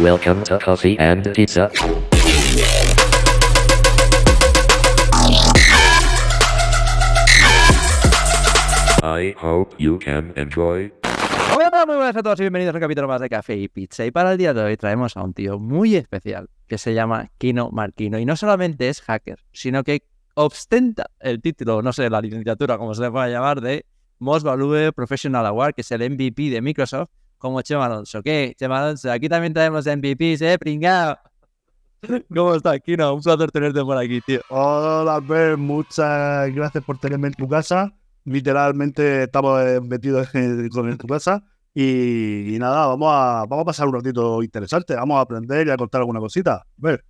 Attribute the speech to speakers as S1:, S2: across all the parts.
S1: Welcome to Coffee and Pizza. I hope you can enjoy.
S2: Hola, muy buenas a todos y bienvenidos a un capítulo más de Café y Pizza. Y para el día de hoy traemos a un tío muy especial que se llama Kino Marquino. Y no solamente es hacker, sino que ostenta el título, no sé, la licenciatura, como se le pueda llamar, de Most Valuable Professional Award, que es el MVP de Microsoft, como Chema Alonso. ¿Qué, Chema Alonso? Aquí también tenemos MVPs, pringao. ¿Cómo estás, Kino? Un placer tenerte por aquí, tío.
S3: Hola, Albert, muchas gracias por tenerme en tu casa. Literalmente estamos metidos en tu casa y nada, vamos a pasar un ratito interesante, vamos a aprender y a contar alguna cosita. A ver.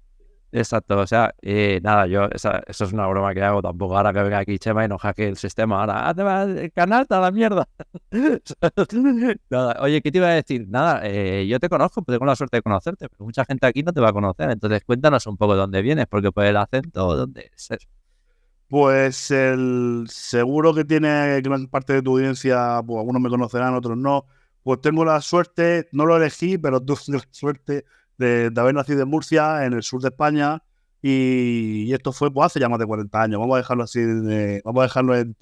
S2: Exacto, o sea, nada, eso es una broma que hago tampoco. Ahora que venga aquí Chema y nos hackee el sistema, ahora, te va el canal, a la mierda. Nada, oye, ¿qué te iba a decir? Nada, yo te conozco, pues tengo la suerte de conocerte, pero mucha gente aquí no te va a conocer, entonces cuéntanos un poco de dónde vienes, porque por el acento, ¿dónde es eso?
S3: Pues seguro que tiene gran parte de tu audiencia, pues algunos me conocerán, otros no. Pues tengo la suerte, no lo elegí, pero tuve la suerte de haber nacido en Murcia, en el sur de España, y esto fue pues hace ya más de 40 años. Vamos a dejarlo así, vamos a dejarlo en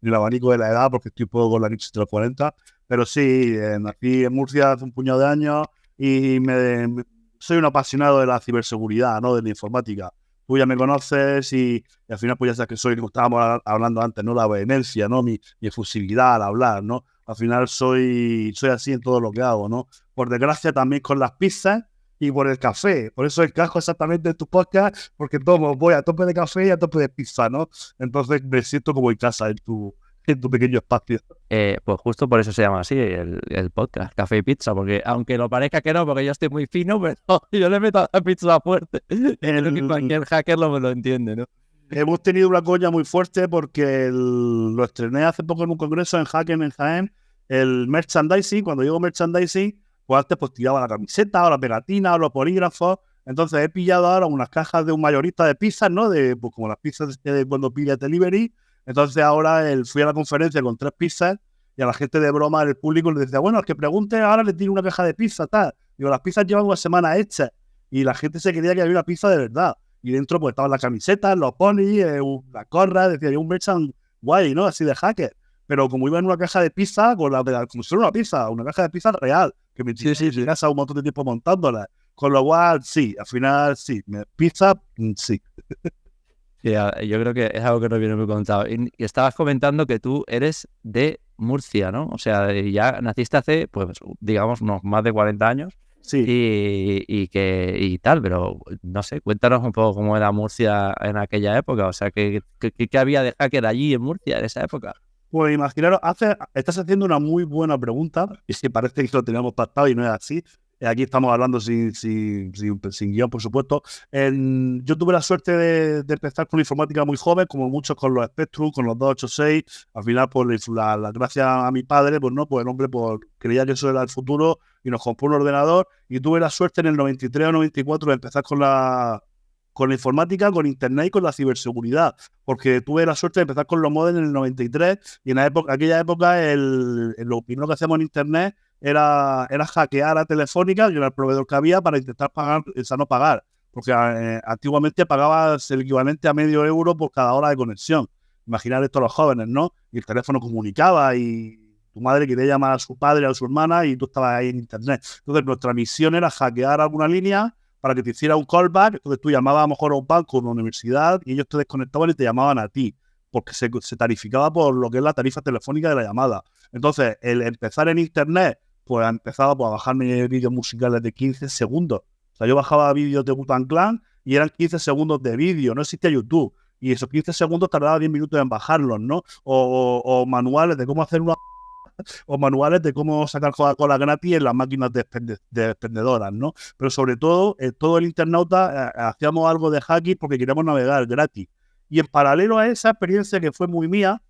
S3: el abanico de la edad, porque estoy un poco con la crisis de los 40. Pero sí, nací en Murcia hace un puñado de años y soy un apasionado de la ciberseguridad, ¿no? De la informática. Tú ya me conoces y al final pues ya sabes que soy, como estábamos hablando antes, ¿no? La vehemencia, ¿no? Mi efusividad al hablar, ¿no? Al final soy así en todo lo que hago, ¿no? Por desgracia también con las pizzas y por el café. Por eso encajo exactamente en tu podcast, porque voy a tope de café y a tope de pizza, ¿no? Entonces me siento como en casa en tu pequeño espacio.
S2: Pues justo por eso se llama así el podcast, Café y Pizza, porque aunque lo parezca que no, porque yo estoy muy fino, pero yo le meto a la pizza fuerte. Creo que cualquier hacker lo entiende, ¿no?
S3: Hemos tenido una coña muy fuerte porque lo estrené hace poco en un congreso en Hacken en Jaén, el merchandising. Cuando digo merchandising, pues antes pues tiraba la camiseta o la pegatina o los polígrafos. Entonces he pillado ahora unas cajas de un mayorista de pizzas, ¿no? Pues como las pizzas de cuando pides delivery. Entonces ahora fui a la conferencia con 3 pizzas y a la gente de broma del público le decía, bueno, el que pregunte ahora le tiro una caja de pizza, tal. Digo, las pizzas llevan una semana hechas y la gente se creía que había una pizza de verdad. Y dentro pues estaban las camisetas, los ponis, la corra, decía, un merchant guay, ¿no? Así de hacker. Pero como iba en una caja de pizza, como si fuera una pizza, una caja de pizza real, que me tiré en casa un montón de tiempo montándola. Con lo cual, sí, al final, sí. Pizza, sí.
S2: Yo creo que es algo que no viene muy contado. Y estabas comentando que tú eres de Murcia, ¿no? O sea, ya naciste hace, pues, digamos, más de 40 años.
S3: Sí.
S2: Y tal, pero no sé, cuéntanos un poco cómo era Murcia en aquella época. O sea, ¿qué había de hacker allí en Murcia en esa época?
S3: Pues imaginaros, estás haciendo una muy buena pregunta, y si parece que lo teníamos pactado y no es así. Aquí estamos hablando sin guión, por supuesto. Yo tuve la suerte de empezar con la informática muy joven, como muchos con los Spectrum, con los 286. Al final, pues gracias a mi padre, pues no, pues el hombre pues, creía que eso era el futuro y nos compró un ordenador. Y tuve la suerte en el 93 o 94 de empezar con la informática, con internet y con la ciberseguridad, porque tuve la suerte de empezar con los modems en el 93 y en aquella época lo primero que hacíamos en internet era hackear a Telefónica, que era el proveedor que había, para intentar pagar, no pagar, porque antiguamente pagabas el equivalente a €0,5 por cada hora de conexión. Imaginar esto a los jóvenes, ¿no? Y el teléfono comunicaba y tu madre quería llamar a su padre o a su hermana y tú estabas ahí en internet. Entonces nuestra misión era hackear alguna línea para que te hiciera un callback. Entonces tú llamabas a lo mejor a un banco o una universidad y ellos te desconectaban y te llamaban a ti, porque se tarificaba por lo que es la tarifa telefónica de la llamada. Entonces, el empezar en internet, pues empezaba pues, a bajarme vídeos musicales de 15 segundos. O sea, yo bajaba vídeos de Wu-Tang Clan y eran 15 segundos de vídeo, no existía YouTube. Y esos 15 segundos tardaba 10 minutos en bajarlos, ¿no? O manuales de cómo hacer o manuales de cómo sacar Coca-Cola gratis en las máquinas de expendedoras, ¿no? Pero sobre todo, todo el internauta hacíamos algo de hacking porque queríamos navegar gratis. Y en paralelo a esa experiencia que fue muy mía,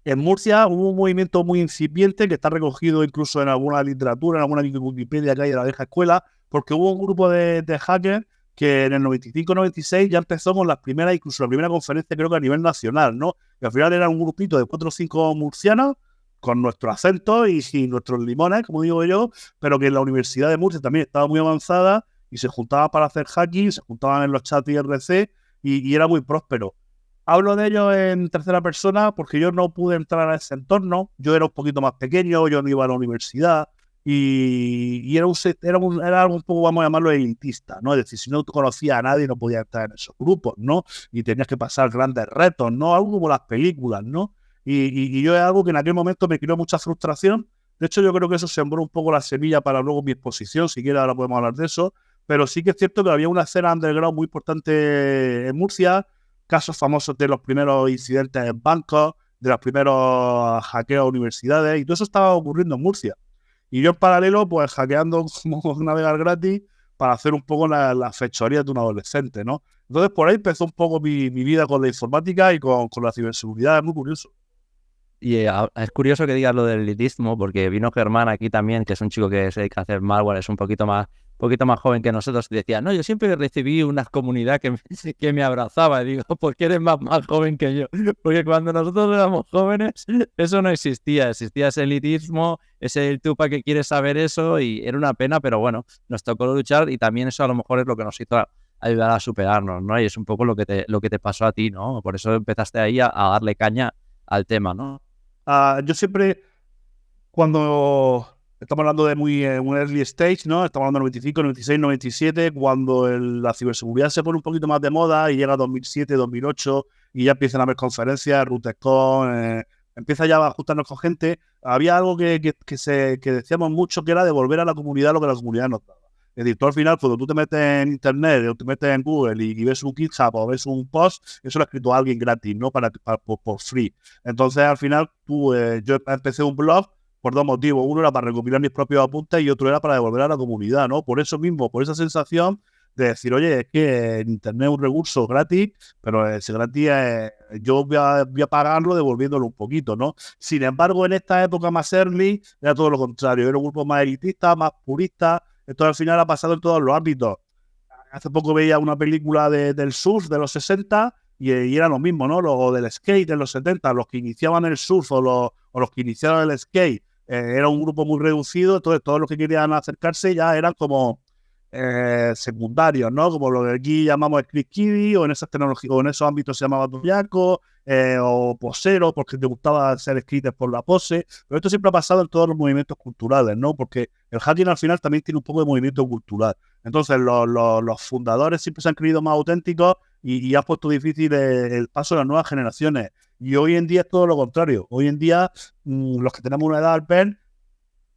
S3: en Murcia hubo un movimiento muy incipiente que está recogido incluso en alguna literatura, en alguna Wikipedia que hay de la vieja escuela, porque hubo un grupo de hackers que en el 95-96 ya empezó con las primeras, incluso la primera conferencia creo que a nivel nacional, ¿no? Que al final era un grupito de 4 o 5 murcianos con nuestro acento y sin nuestros limones, como digo yo, pero que en la Universidad de Murcia también estaba muy avanzada y se juntaban para hacer hacking, se juntaban en los chats IRC y era muy próspero. Hablo de ello en tercera persona porque yo no pude entrar a ese entorno, yo era un poquito más pequeño, yo no iba a la universidad y era algo un poco, vamos a llamarlo, elitista, ¿no? Es decir, si no conocía a nadie no podía entrar en esos grupos, ¿no? Y tenías que pasar grandes retos, ¿no? Algo como las películas, ¿no? Y yo es algo que en aquel momento me creó mucha frustración. De hecho, yo creo que eso sembró un poco la semilla para luego mi exposición, si quieres ahora podemos hablar de eso, pero sí que es cierto que había una escena underground muy importante en Murcia, casos famosos de los primeros incidentes en bancos, de los primeros hackeos a universidades, y todo eso estaba ocurriendo en Murcia. Y yo en paralelo, pues hackeando como navegar gratis para hacer un poco la fechoría de un adolescente, ¿no? Entonces por ahí empezó un poco mi vida con la informática y con la ciberseguridad, es muy curioso.
S2: Y es curioso que digas lo del elitismo, porque vino Germán aquí también, que es un chico que se dedica a hacer malware, es un poquito más joven que nosotros, y decía, no, yo siempre recibí una comunidad que me abrazaba. Y digo, ¿por qué eres más joven que yo? Porque cuando nosotros éramos jóvenes, eso no existía. Existía ese elitismo, ese tú para qué quieres saber eso, y era una pena, pero bueno, nos tocó luchar, y también eso a lo mejor es lo que nos hizo ayudar a superarnos, ¿no? Y es un poco lo que te pasó a ti, ¿no? Por eso empezaste ahí a darle caña al tema, ¿no?
S3: Yo siempre, cuando estamos hablando de un early stage, ¿no? Estamos hablando de 95, 96, 97, cuando la ciberseguridad se pone un poquito más de moda y llega 2007, 2008 y ya empiezan a haber conferencias, RouteCon, empieza ya a juntarnos con gente. Había algo que decíamos mucho, que era devolver a la comunidad lo que la comunidad nos daba. Es decir, tú al final, cuando tú te metes en internet o te metes en Google y ves un GitHub o ves un post, eso lo ha escrito alguien gratis, ¿no? Por free. Entonces, al final, yo empecé un blog por dos motivos. Uno era para recopilar mis propios apuntes y otro era para devolver a la comunidad, ¿no? Por eso mismo, por esa sensación de decir, oye, es que internet es un recurso gratis, pero ese gratis yo voy a pagarlo devolviéndolo un poquito, ¿no? Sin embargo, en esta época más early era todo lo contrario. Era un grupo más elitista, más purista. Esto al final ha pasado en todos los ámbitos. Hace poco veía una película del surf de los 60 y era lo mismo, ¿no? O del skate en los 70, los que iniciaban el surf o los que iniciaron el skate, era un grupo muy reducido, entonces todos los que querían acercarse ya eran como secundarios, ¿no? Como lo que aquí llamamos script kiddie, o en esas tecnologías, o en esos ámbitos se llamaba toyaco, o posero, porque te gustaba ser escritos por la pose. Pero esto siempre ha pasado en todos los movimientos culturales, ¿no? Porque el hacking al final también tiene un poco de movimiento cultural. Entonces los fundadores siempre se han creído más auténticos y ha puesto difícil el paso de las nuevas generaciones. Y hoy en día es todo lo contrario. Hoy en día los que tenemos una edad al pen,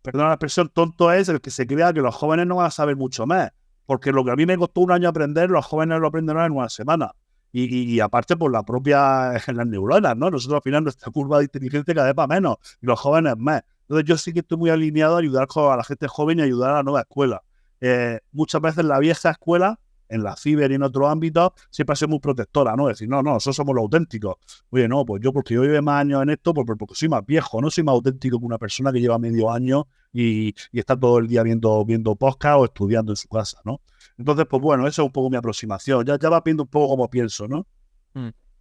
S3: perdona la expresión, tonto es el que se crea que los jóvenes no van a saber mucho más. Porque lo que a mí me costó un año aprender, los jóvenes lo aprenden en una semana. Y aparte por la propia, las neuronas, ¿no? Nosotros al final nuestra curva de inteligencia cada vez va menos y los jóvenes más. Entonces yo sí que estoy muy alineado a ayudar a la gente joven y ayudar a la nueva escuela. Muchas veces la vieja escuela, en la ciber y en otros ámbitos, siempre ha sido muy protectora, ¿no? Decir, no, nosotros somos los auténticos. Oye, no, pues porque yo llevo más años en esto, porque soy más viejo, no soy más auténtico que una persona que lleva medio año y está todo el día viendo podcast o estudiando en su casa, ¿no? Entonces, pues bueno, eso es un poco mi aproximación. Ya vas viendo un poco cómo pienso, ¿no?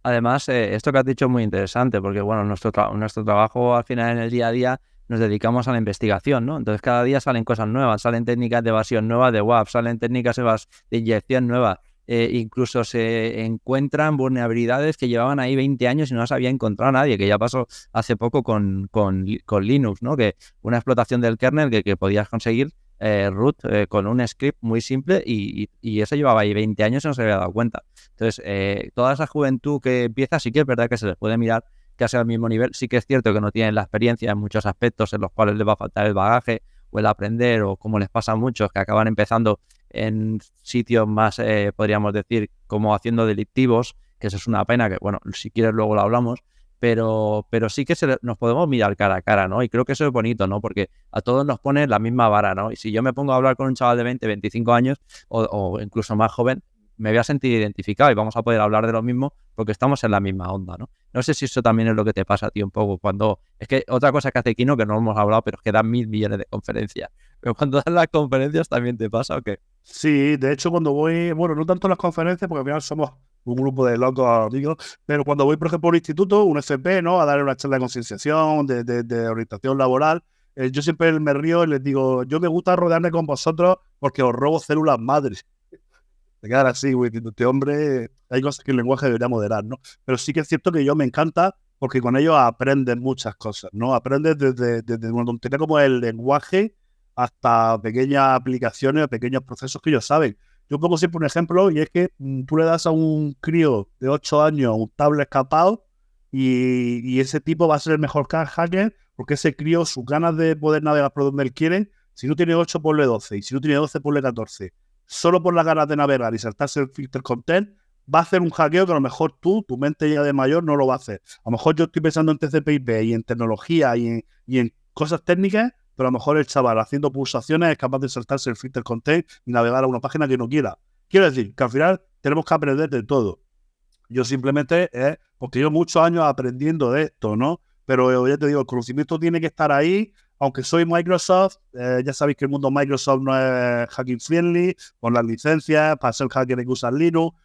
S2: Además, esto que has dicho es muy interesante, porque bueno, nuestro trabajo al final en el día a día nos dedicamos a la investigación, ¿no? Entonces cada día salen cosas nuevas, salen técnicas de evasión nuevas de WAF, salen técnicas de inyección nuevas, incluso se encuentran vulnerabilidades que llevaban ahí 20 años y no las había encontrado nadie, que ya pasó hace poco con Linux, ¿no? Que una explotación del kernel que podías conseguir root con un script muy simple y eso llevaba ahí 20 años y no se había dado cuenta. Entonces, toda esa juventud que empieza, sí que es verdad que se les puede mirar casi al mismo nivel. Sí que es cierto que no tienen la experiencia en muchos aspectos en los cuales les va a faltar el bagaje o el aprender, o como les pasa a muchos que acaban empezando en sitios más, podríamos decir, como haciendo delictivos, que eso es una pena, que bueno, si quieres luego lo hablamos, pero sí que nos podemos mirar cara a cara, ¿no? Y creo que eso es bonito, ¿no? Porque a todos nos pone la misma vara, ¿no? Y si yo me pongo a hablar con un chaval de 20, 25 años o incluso más joven, me voy a sentir identificado y vamos a poder hablar de lo mismo porque estamos en la misma onda, ¿no? No sé si eso también es lo que te pasa a ti un poco cuando... Es que otra cosa que hace Kino, que no hemos hablado, pero es que dan 1.000 millones de conferencias. Pero cuando dan las conferencias, ¿también te pasa o qué?
S3: Sí, de hecho cuando voy, bueno, no tanto en las conferencias, porque al final somos un grupo de locos amigos, pero cuando voy, por ejemplo, a un instituto, un FP, ¿no? A dar una charla de concienciación, de orientación laboral, yo siempre me río y les digo, yo me gusta rodearme con vosotros porque os robo células madres. Te quedan así, güey, diciendo, este hombre, hay cosas que el lenguaje debería moderar, ¿no? Pero sí que es cierto que yo me encanta porque con ellos aprendes muchas cosas, ¿no? Aprendes desde una tontería como el lenguaje hasta pequeñas aplicaciones o pequeños procesos que ellos saben. Yo pongo siempre un ejemplo y es que tú le das a un crío de 8 años un tablet capado y ese tipo va a ser el mejor hacker porque ese crío, sus ganas de poder navegar por donde él quiere, si no tiene 8, ponle 12 y si no tiene 12, ponle 14. Solo por las ganas de navegar y saltarse el filter content, va a hacer un hackeo que a lo mejor tu mente ya de mayor, no lo va a hacer. A lo mejor yo estoy pensando en TCP/IP y en tecnología y en cosas técnicas, pero a lo mejor el chaval haciendo pulsaciones es capaz de saltarse el filter content y navegar a una página que no quiera. Quiero decir que al final tenemos que aprender de todo. Yo simplemente, porque llevo muchos años aprendiendo de esto, ¿no? Pero ya te digo, el conocimiento tiene que estar ahí. Aunque soy Microsoft, ya sabéis que el mundo Microsoft no es hacking friendly, con las licencias, para ser hacker hay que usar Linux.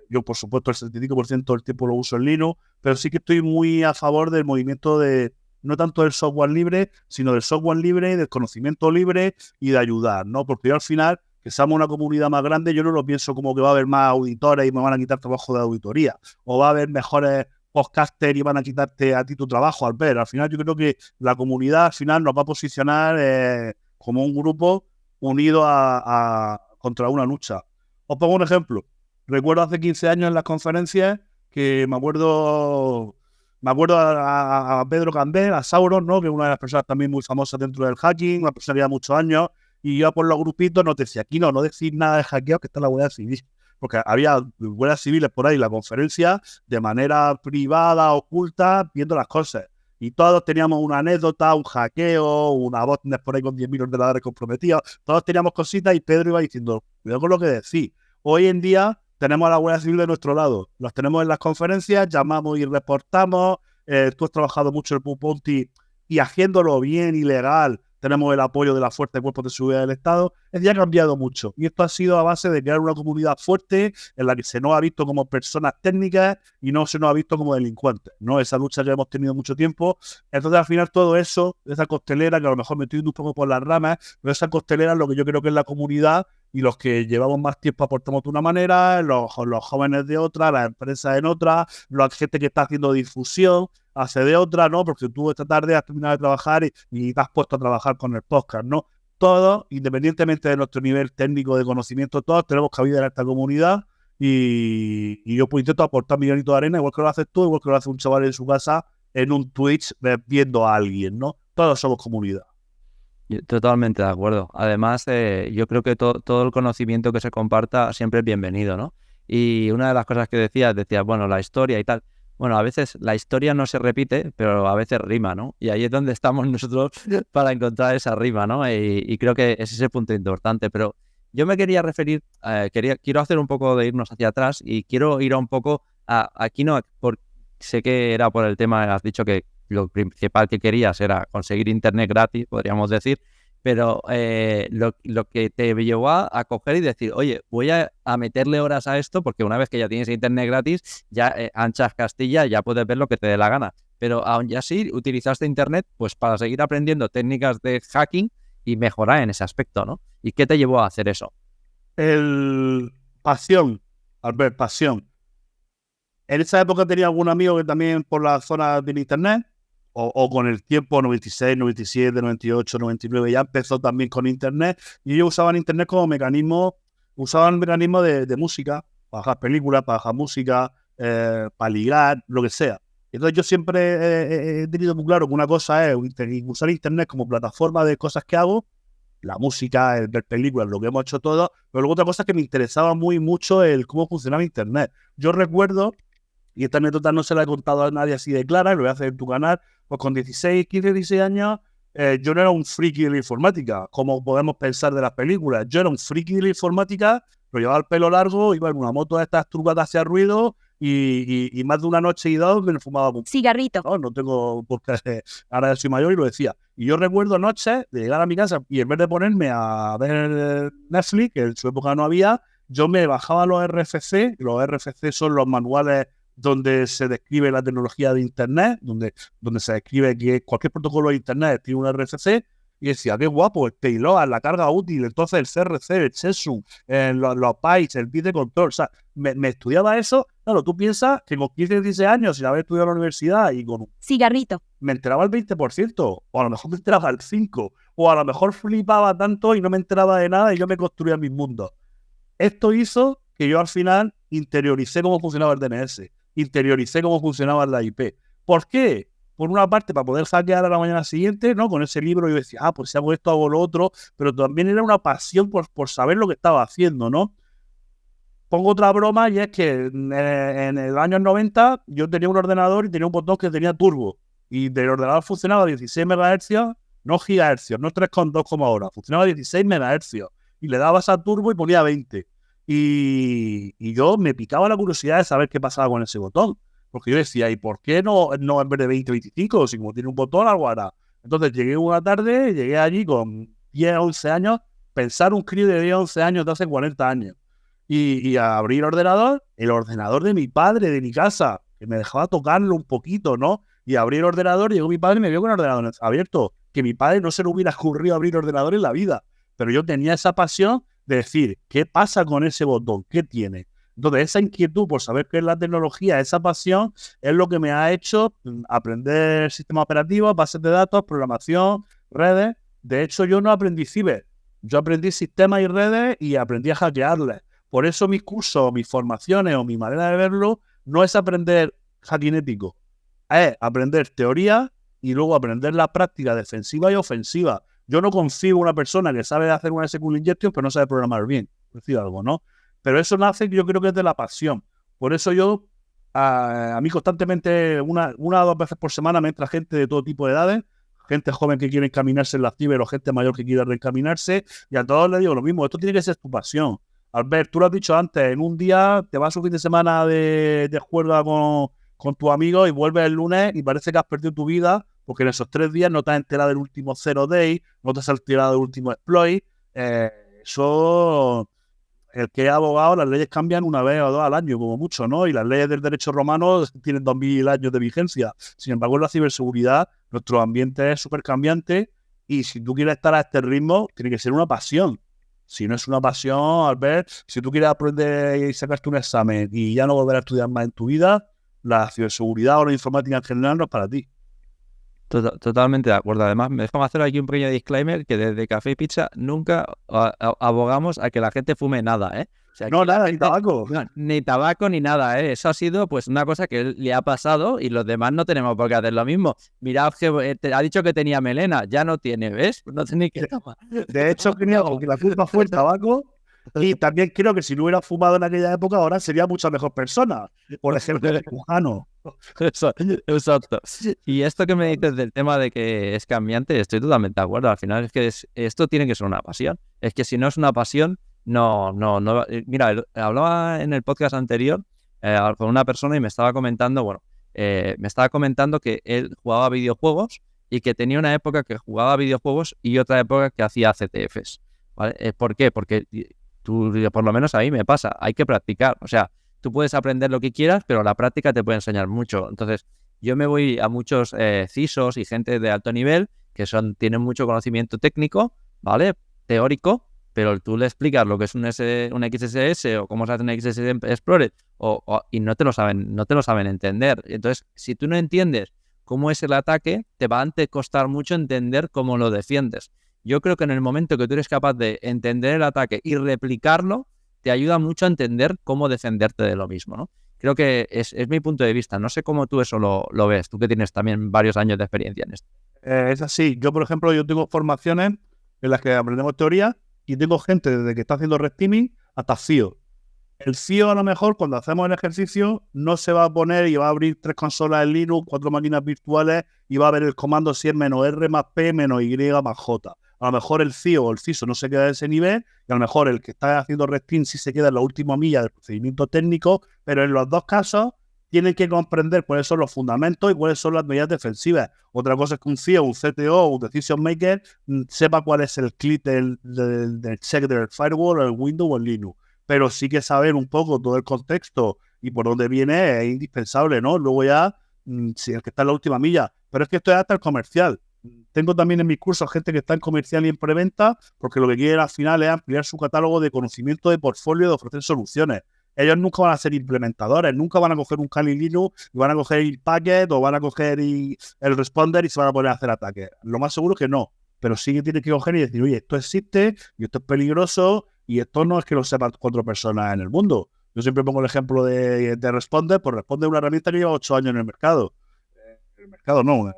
S3: Yo, por supuesto, el 75% del tiempo lo uso en Linux, pero sí que estoy muy a favor del movimiento de, no tanto del software libre, sino del software libre, del conocimiento libre y de ayudar, ¿no? Porque yo al final, que seamos una comunidad más grande, yo no lo pienso como que va a haber más auditores y me van a quitar trabajo de auditoría, o va a haber mejores podcaster y van a quitarte a ti tu trabajo al ver. Al final yo creo que la comunidad al final nos va a posicionar como un grupo unido contra una lucha. Os pongo un ejemplo. Recuerdo hace 15 años en las conferencias que me acuerdo a Pedro Campbell, a Sauron, ¿no? Que es una de las personas también muy famosas dentro del hacking, una persona que lleva muchos años, y yo por los grupitos nos decía, aquí no decir nada de hackeo, que está la Guardia Civil. Porque había guardias civiles por ahí en la conferencia de manera privada, oculta, viendo las cosas. Y todos teníamos una anécdota, un hackeo, una botnet por ahí con 10.000 ordenadores comprometidos. Todos teníamos cositas y Pedro iba diciendo, cuidado con lo que decís. Hoy en día tenemos a la Guardia Civil de nuestro lado. Los tenemos en las conferencias, llamamos y reportamos. Tú has trabajado mucho en el Puponti y haciéndolo bien y legal, tenemos el apoyo de la Fuerza de Cuerpos de Seguridad del Estado. Es ya ha cambiado mucho. Y esto ha sido a base de crear una comunidad fuerte en la que se nos ha visto como personas técnicas y no se nos ha visto como delincuentes, ¿no? Esa lucha que hemos tenido mucho tiempo. Entonces, al final, todo eso, esa costelera, que a lo mejor me estoy yendo un poco por las ramas, pero esa costelera es lo que yo creo que es la comunidad y los que llevamos más tiempo aportamos de una manera, los jóvenes de otra, las empresas en otra, la gente que está haciendo difusión hace de otra, ¿no? Porque tú esta tarde has terminado de trabajar y te has puesto a trabajar con el podcast, ¿no? Todos, independientemente de nuestro nivel técnico de conocimiento, todos tenemos cabida en esta comunidad y yo pues intento aportar mi granito de arena, igual que lo haces tú, igual que lo hace un chaval en su casa en un Twitch viendo a alguien, ¿no? Todos somos comunidad.
S2: Totalmente de acuerdo. Además, yo creo que todo el conocimiento que se comparta siempre es bienvenido, ¿no? Y una de las cosas que decías, bueno, la historia y tal. Bueno, a veces la historia no se repite, pero a veces rima, ¿no? Y ahí es donde estamos nosotros para encontrar esa rima, ¿no? Y creo que ese es el punto importante. Pero yo me quería referir, quiero hacer un poco de irnos hacia atrás y quiero ir a un poco aquí, no, sé que era por el tema, has dicho que lo principal que querías era conseguir internet gratis, podríamos decir, pero lo que te llevó a coger y decir, oye, voy a meterle horas a esto porque una vez que ya tienes internet gratis, ya anchas Castilla, ya puedes ver lo que te dé la gana. Pero aún así utilizaste internet pues para seguir aprendiendo técnicas de hacking y mejorar en ese aspecto, ¿no? ¿Y qué te llevó a hacer eso?
S3: Pasión, Albert, pasión. En esa época tenía algún amigo que también por la zona del internet, o con el tiempo 96, 97, 98, 99, ya empezó también con internet, y ellos usaban internet como mecanismo, de música, para bajar películas, para bajar música, para ligar, lo que sea. Entonces yo siempre he tenido muy claro que una cosa es usar internet como plataforma de cosas que hago, la música, el ver películas, lo que hemos hecho todo, pero luego otra cosa es que me interesaba mucho el cómo funcionaba internet. Yo recuerdo, y esta anécdota no se la he contado a nadie así de clara, y lo voy a hacer en tu canal, pues con 16, 15, 16 años, yo no era un friki de la informática, como podemos pensar de las películas. Yo era un friki de la informática, lo llevaba el pelo largo, iba en una moto de estas turbadas hacia ruido, y más de una noche y dos me fumaba un
S4: cigarrito.
S3: No tengo porque ahora ya soy mayor y lo decía. Y yo recuerdo noches de llegar a mi casa y en vez de ponerme a ver Netflix, que en su época no había, yo me bajaba los RFC. Los RFC son los manuales donde se describe la tecnología de Internet, donde se describe que cualquier protocolo de Internet tiene un RFC, y decía, qué guapo, el payload, la carga útil, entonces el CRC, el CESUM, los PIPes, el bit de control. O sea, me estudiaba eso. Claro, tú piensas que con 15, 16 años, sin haber estudiado en la universidad y con
S4: Cigarrito.
S3: me enteraba el 20%, o a lo mejor me enteraba el 5%, o a lo mejor flipaba tanto y no me enteraba de nada y yo me construía mis mundos. Esto hizo que yo al final interioricé cómo funcionaba el DNS, interioricé cómo funcionaba la IP. ¿Por qué? Por una parte, para poder hackear a la mañana siguiente, ¿no? Con ese libro yo decía, pues si hago esto, hago lo otro, pero también era una pasión por saber lo que estaba haciendo, ¿no? Pongo otra broma, y es que en el año 90 yo tenía un ordenador y tenía un botón que tenía turbo, y del ordenador funcionaba a 16 MHz, no gigahercios, no 3,2 como ahora, funcionaba a 16 MHz, y le dabas a turbo y ponía 20. Y yo me picaba la curiosidad de saber qué pasaba con ese botón, porque yo decía, ¿y por qué no en vez de 20, 25? Si como tiene un botón, algo hará. Entonces llegué una tarde, llegué allí con 10, 11 años, pensar un crío de 10, 11 años de hace 40 años. Y a abrir el ordenador de mi padre, de mi casa, que me dejaba tocarlo un poquito, ¿no? Y abrí el ordenador, llegó mi padre y me vio con el ordenador abierto. Que mi padre no se le hubiera ocurrido abrir ordenador en la vida. Pero yo tenía esa pasión de decir, ¿qué pasa con ese botón? ¿Qué tiene? Entonces, esa inquietud por saber qué es la tecnología, esa pasión, es lo que me ha hecho aprender sistemas operativos, bases de datos, programación, redes. De hecho, yo no aprendí ciber. Yo aprendí sistemas y redes y aprendí a hackearles. Por eso mis cursos, mis formaciones o mi manera de verlo no es aprender hacking ético, es aprender teoría y luego aprender la práctica defensiva y ofensiva. Yo no concibo una persona que sabe hacer una SQL injection pero no sabe programar bien, por decir algo, ¿no? Pero eso nace, yo creo que es de la pasión. Por eso yo, a mí constantemente, una o dos veces por semana me entra gente de todo tipo de edades, gente joven que quiere encaminarse en la ciber o gente mayor que quiere reencaminarse, y a todos les digo lo mismo, esto tiene que ser tu pasión. Albert, tú lo has dicho antes, en un día te vas un fin de semana de juerga con tu amigo y vuelves el lunes y parece que has perdido tu vida porque en esos 3 días no te has enterado del último Zero Day, no te has enterado del último exploit. Eso, el que es abogado, las leyes cambian una vez o dos al año, como mucho, ¿no? Y las leyes del derecho romano tienen 2000 años de vigencia. Sin embargo, en la ciberseguridad, nuestro ambiente es súper cambiante y si tú quieres estar a este ritmo, tiene que ser una pasión. Si no es una pasión, Albert, si tú quieres aprender y sacarte un examen y ya no volver a estudiar más en tu vida, la ciberseguridad o la informática en general no es para ti.
S2: Totalmente de acuerdo. Además, me déjame hacer aquí un pequeño disclaimer que desde Café y Pizza nunca abogamos a que la gente fume nada, ¿eh? O sea,
S3: No, nada, ni tabaco.
S2: Ni tabaco ni nada, ¿eh? Eso ha sido pues una cosa que le ha pasado y los demás no tenemos por qué hacer lo mismo. Mirad que ha dicho que tenía melena, ya no tiene, ¿ves? No tenéis que tomar.
S3: De hecho, creo que la culpa fue el tabaco. Y también creo que si no hubiera fumado en aquella época, ahora sería mucha mejor persona. Por ejemplo, el cirujano.
S2: Exacto. Y esto que me dices del tema de que es cambiante, estoy totalmente de acuerdo. Al final es que esto tiene que ser una pasión. Es que si no es una pasión, no. Mira, hablaba en el podcast anterior con una persona y me estaba comentando, que él jugaba a videojuegos y que tenía una época que jugaba a videojuegos y otra época que hacía CTFs. ¿Vale? ¿Por qué? Porque tú, por lo menos a mí me pasa, hay que practicar. O sea, tú puedes aprender lo que quieras, pero la práctica te puede enseñar mucho. Entonces, yo me voy a muchos CISOs y gente de alto nivel que tienen mucho conocimiento técnico, ¿vale? Teórico, pero tú le explicas lo que es un XSS o cómo se hace un XSS Explorer y no te lo saben entender. Entonces, si tú no entiendes cómo es el ataque, te va a costar mucho entender cómo lo defiendes. Yo creo que en el momento que tú eres capaz de entender el ataque y replicarlo, te ayuda mucho a entender cómo defenderte de lo mismo, ¿no? Creo que es mi punto de vista. No sé cómo tú eso lo ves, tú que tienes también varios años de experiencia en esto.
S3: Es así. Yo, por ejemplo, tengo formaciones en las que aprendemos teoría y tengo gente desde que está haciendo red teaming hasta FIO. El FIO, a lo mejor, cuando hacemos el ejercicio, no se va a poner y va a abrir 3 consolas en Linux, 4 máquinas virtuales y va a ver el comando si es -R más P menos Y más J. A lo mejor el CIO o el CISO no se queda en ese nivel y a lo mejor el que está haciendo red team sí se queda en la última milla del procedimiento técnico, pero en los dos casos tienen que comprender cuáles son los fundamentos y cuáles son las medidas defensivas. Otra cosa es que un CIO, un CTO o un decision maker sepa cuál es el clic del check del firewall o el Windows o el Linux. pero sí que saber un poco todo el contexto y por dónde viene es indispensable, ¿no? Luego ya, si el que está en la última milla, pero es que esto es hasta el comercial. Tengo también en mis cursos gente que está en comercial y en preventa, porque lo que quiere al final es ampliar su catálogo de conocimiento de portfolio, de ofrecer soluciones. Ellos nunca van a ser implementadores, nunca van a coger un Kali Linux y van a coger el packet o van a coger el responder y se van a poner a hacer ataques. Lo más seguro es que no, pero sí que tienen que coger y decir, oye, esto existe y esto es peligroso y esto no es que lo sepan 4 personas en el mundo. Yo siempre pongo el ejemplo de Responder, pues Responder es una herramienta que lleva 8 años en el mercado. En el mercado no,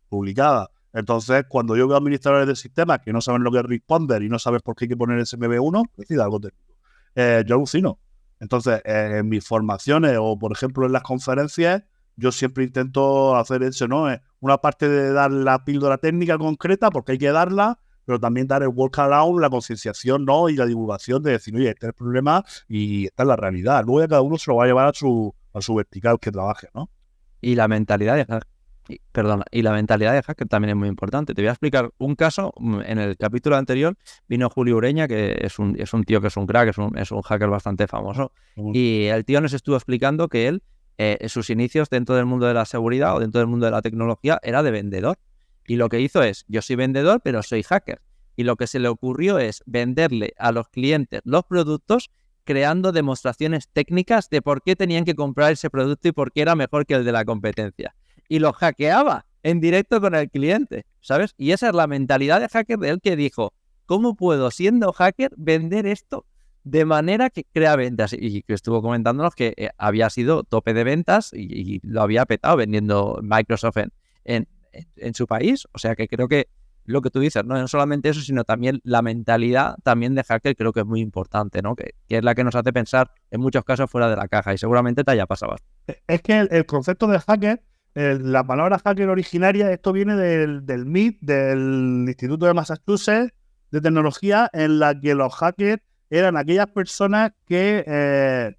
S3: publicada. Entonces, cuando yo veo administradores de sistemas que no saben lo que es Responder y no saben por qué hay que poner SMB1, decida algo técnico. Yo alucino. Entonces, en mis formaciones o, por ejemplo, en las conferencias, yo siempre intento hacer eso, ¿no? Una parte de dar la píldora técnica concreta, porque hay que darla, pero también dar el walk around, la concienciación, ¿no? Y la divulgación de decir, oye, este es el problema y esta es la realidad. Luego ya cada uno se lo va a llevar a su vertical que trabaje, ¿no?
S2: Y la mentalidad de hacker, y la mentalidad de hacker también es muy importante. Te voy a explicar un caso. En el capítulo anterior vino Julio Ureña, que es un tío que es un crack, es un hacker bastante famoso. Y el tío nos estuvo explicando que él, sus inicios dentro del mundo de la seguridad o dentro del mundo de la tecnología era de vendedor. Y lo que hizo es, yo soy vendedor, pero soy hacker. Y lo que se le ocurrió es venderle a los clientes los productos creando demostraciones técnicas de por qué tenían que comprar ese producto y por qué era mejor que el de la competencia. Y lo hackeaba en directo con el cliente, ¿sabes? Y esa es la mentalidad de hacker de él, que dijo, ¿cómo puedo, siendo hacker, vender esto de manera que crea ventas? Y que estuvo comentándonos que había sido tope de ventas y lo había petado vendiendo Microsoft en su país. O sea que creo que lo que tú dices, no solamente eso, sino también la mentalidad también de hacker, creo que es muy importante, ¿no? Que es la que nos hace pensar en muchos casos fuera de la caja, y seguramente te haya pasado.
S3: Es que el concepto de hacker, la palabra hacker originaria, esto viene del MIT, del Instituto de Massachusetts de Tecnología, en la que los hackers eran aquellas personas que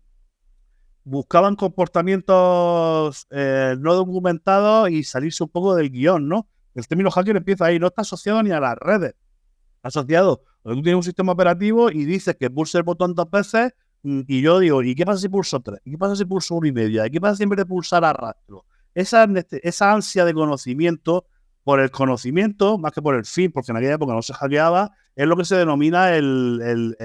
S3: buscaban comportamientos no documentados y salirse un poco del guión, ¿no? El término hacker empieza ahí, no está asociado ni a las redes, está asociado a que tú tienes un sistema operativo y dices que pulse el botón 2 veces y yo digo, ¿y qué pasa si pulso 3? ¿Y qué pasa si pulso 1,5? ¿Y qué pasa si en vez de pulsar arrastro? Esa ansia de conocimiento, por el conocimiento, más que por el fin, porque en aquella época no se hackeaba, es lo que se denomina el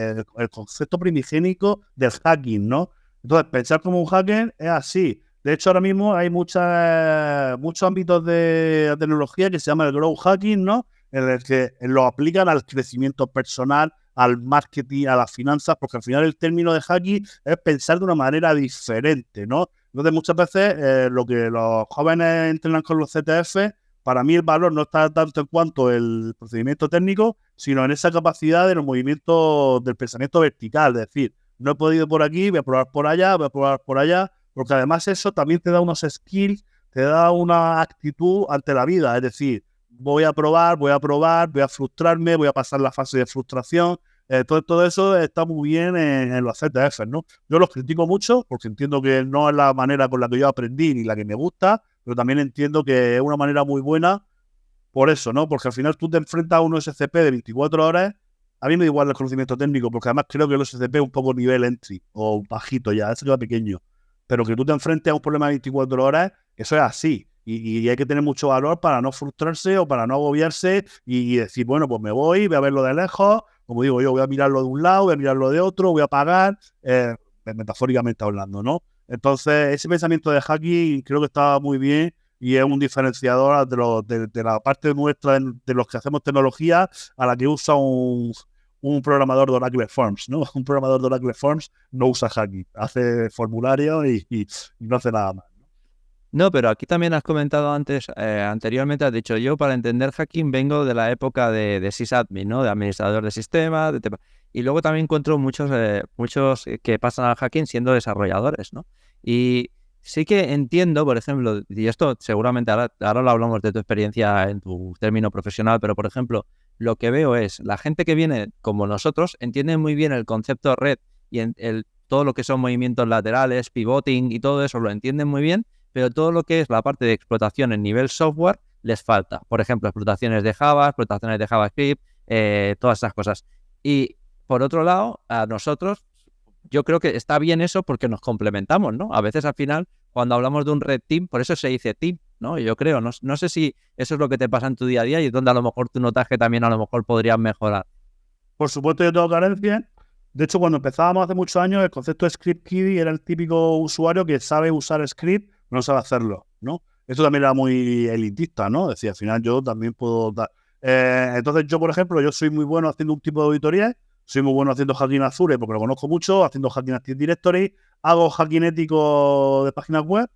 S3: concepto primigénico del hacking, ¿no? Entonces, pensar como un hacker es así. De hecho, ahora mismo hay muchos ámbitos de tecnología que se llama el growth hacking, ¿no? En el que lo aplican al crecimiento personal, al marketing, a las finanzas, porque al final el término de hacking es pensar de una manera diferente, ¿no? Entonces, muchas veces lo que los jóvenes entrenan con los CTF, para mí el valor no está tanto en cuanto el procedimiento técnico, sino en esa capacidad de los movimientos del pensamiento vertical, es decir, no he podido por aquí, voy a probar por allá, voy a probar por allá, porque además eso también te da unos skills, te da una actitud ante la vida, es decir, voy a probar, voy a frustrarme, voy a pasar la fase de frustración, todo eso está muy bien en los CTF, ¿no? Yo los critico mucho porque entiendo que no es la manera con la que yo aprendí ni la que me gusta, pero también entiendo que es una manera muy buena por eso, ¿no? Porque al final tú te enfrentas a un SCP de 24 horas. A mí me da igual el conocimiento técnico, porque además creo que el SCP es un poco nivel entry, o bajito ya, ese queda pequeño. Pero que tú te enfrentes a un problema de 24 horas, eso es así. Y hay que tener mucho valor para no frustrarse o para no agobiarse y decir, bueno, pues me voy a verlo de lejos, como digo yo, voy a mirarlo de un lado, voy a mirarlo de otro, voy a pagar, metafóricamente hablando, ¿no? Entonces, ese pensamiento de hacking creo que está muy bien y es un diferenciador de la parte nuestra, de los que hacemos tecnología, a la que usa un programador de Oracle Forms, ¿no? Un programador de Oracle Forms no usa hacking, hace formularios y no hace nada más.
S2: No, pero aquí también has comentado anteriormente, has dicho, yo para entender hacking vengo de la época de sysadmin, ¿no? De administrador de sistemas, y luego también encuentro muchos que pasan al hacking siendo desarrolladores, ¿no? Y sí que entiendo, por ejemplo, y esto seguramente ahora lo hablamos de tu experiencia en tu término profesional, pero por ejemplo, lo que veo es, la gente que viene como nosotros entiende muy bien el concepto red y todo lo que son movimientos laterales, pivoting y todo eso lo entienden muy bien, pero todo lo que es la parte de explotación en nivel software les falta. Por ejemplo, explotaciones de Java, explotaciones de JavaScript, todas esas cosas. Y por otro lado, a nosotros, yo creo que está bien eso porque nos complementamos, ¿no? A veces al final, cuando hablamos de un red team, por eso se dice team, ¿no? Yo creo, no sé si eso es lo que te pasa en tu día a día y es donde a lo mejor tú notas que también a lo mejor podrías mejorar.
S3: Por supuesto, yo tengo carencias. De hecho, cuando empezábamos hace muchos años, el concepto de script kiddie era el típico usuario que sabe usar script, pero no sabe hacerlo, ¿no? Esto también era muy elitista, ¿no? Decía, al final yo también puedo dar. Entonces, yo, por ejemplo, yo soy muy bueno haciendo un tipo de auditoría, soy muy bueno haciendo hacking Azure porque lo conozco mucho, haciendo hacking Active Directory, hago hacking ético de páginas web,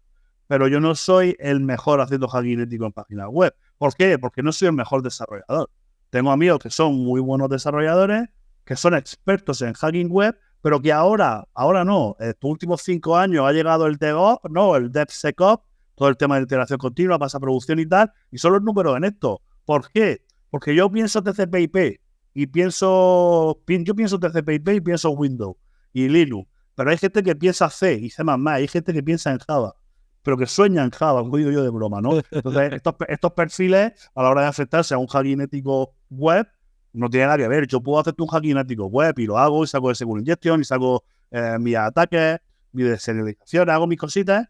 S3: pero yo no soy el mejor haciendo hacking ético en páginas web. ¿Por qué? Porque no soy el mejor desarrollador. Tengo amigos que son muy buenos desarrolladores, que son expertos en hacking web, pero que ahora no, en estos últimos 5 años ha llegado el DevOps, ¿no? El DevSecOps, todo el tema de integración continua, pasa a producción y tal, y son los números en esto. ¿Por qué? Porque yo pienso TCP/IP y yo pienso TCP/IP y pienso Windows y Linux, pero hay gente que piensa C y C++, hay gente que piensa en Java, pero que sueña en Java, como digo yo de broma, ¿no? Entonces, estos perfiles, a la hora de enfrentarse a un hacking ético web, no tiene nada que ver. Yo puedo hacerte un hacking ético web y lo hago, y saco de Secure Injection, y saco mis ataques, mi deserialización, hago mis cositas,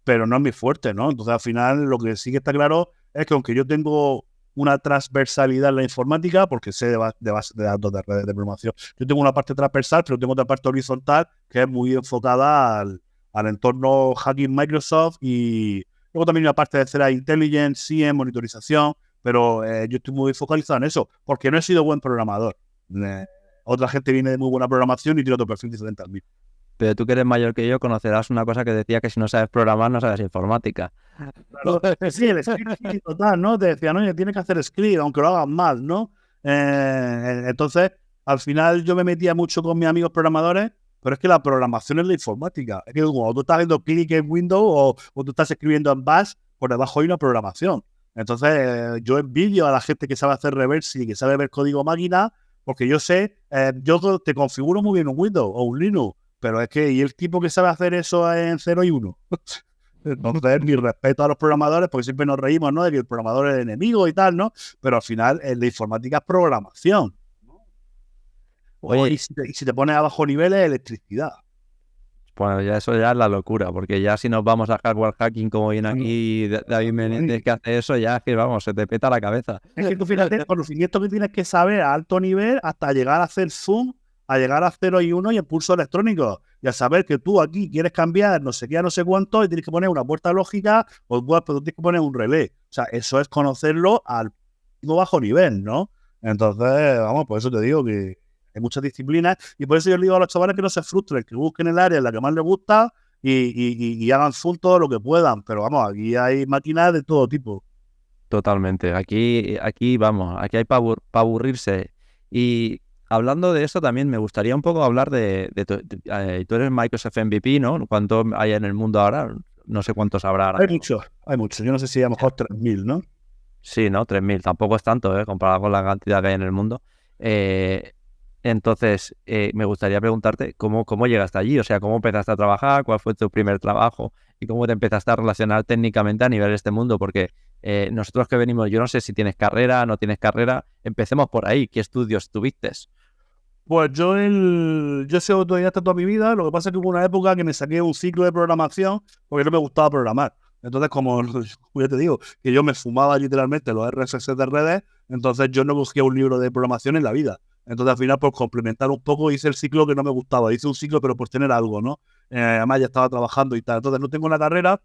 S3: pero no es mi fuerte, ¿no? Entonces, al final, lo que sí que está claro es que aunque yo tengo una transversalidad en la informática, porque sé de base de datos de redes de programación, yo tengo una parte transversal, pero tengo otra parte horizontal que es muy enfocada al entorno hacking Microsoft, y luego también una parte de Threat Intelligence, CIEM, monitorización, pero yo estoy muy focalizado en eso, porque no he sido buen programador. Otra gente viene de muy buena programación y tiene otro perfil diferente al mío.
S2: Pero tú que eres mayor que yo conocerás una cosa que decía que si no sabes programar no sabes informática.
S3: Claro. Sí, el script total, ¿no? Te decían, oye, tienes que hacer script, aunque lo hagas mal, ¿no? Entonces, al final yo me metía mucho con mis amigos programadores, pero es que la programación es la informática. Es que cuando tú estás haciendo clic en Windows o tú estás escribiendo en Bash, por debajo hay una programación. Entonces, yo envidio a la gente que sabe hacer reverse y que sabe ver código máquina, porque yo sé, yo te configuro muy bien un Windows o un Linux, pero es que, ¿y el tipo que sabe hacer eso en 0 y 1? Entonces, mi respeto a los programadores, porque siempre nos reímos, ¿no? De que el programador es el enemigo y tal, ¿no? Pero al final, la informática es programación.
S2: Oye,
S3: Y si te pones a bajo nivel, es electricidad.
S2: bueno, ya eso ya es la locura, porque ya si nos vamos a hardware hacking, como viene aquí David Menéndez, que hace eso, ya es que vamos, se te peta la cabeza.
S3: Es que tú fíjate, el conocimiento que tienes que saber a alto nivel hasta llegar a hacer zoom, a llegar a 0 y 1 y impulso electrónico. Y a saber que tú aquí quieres cambiar no sé qué, no sé cuánto, y tienes que poner una puerta lógica o tienes que poner un relé. O sea, eso es conocerlo al bajo nivel, ¿no? Entonces, vamos, por eso te digo que hay muchas disciplinas, y por eso yo le digo a los chavales que no se frustren, que busquen el área en la que más les gusta y hagan zoom todo lo que puedan. Pero vamos, aquí hay máquinas de todo tipo.
S2: Totalmente. Aquí vamos, aquí hay para aburrirse. Y hablando de eso también me gustaría un poco hablar tú eres Microsoft MVP, ¿no? ¿Cuánto hay en el mundo ahora? No sé cuántos habrá ahora.
S3: Hay muchos. Yo no sé si a lo mejor 3.000, ¿no?
S2: Sí, ¿no? 3.000. Tampoco es tanto, comparado con la cantidad que hay en el mundo. Entonces, me gustaría preguntarte cómo llegaste allí, o sea, cómo empezaste a trabajar, cuál fue tu primer trabajo y cómo te empezaste a relacionar técnicamente a nivel de este mundo, porque nosotros que venimos, yo no sé si tienes carrera, no tienes carrera, empecemos por ahí, ¿qué estudios tuviste?
S3: Pues yo he sido autodidacta toda mi vida. Lo que pasa es que hubo una época que me saqué un ciclo de programación porque no me gustaba programar. Entonces, como ya te digo, que yo me fumaba literalmente los RSS de redes, entonces yo no cogía un libro de programación en la vida. Entonces, al final, por complementar un poco, hice el ciclo que no me gustaba. Hice un ciclo, pero por tener algo, ¿no? Además, ya estaba trabajando y tal. Entonces, no tengo una carrera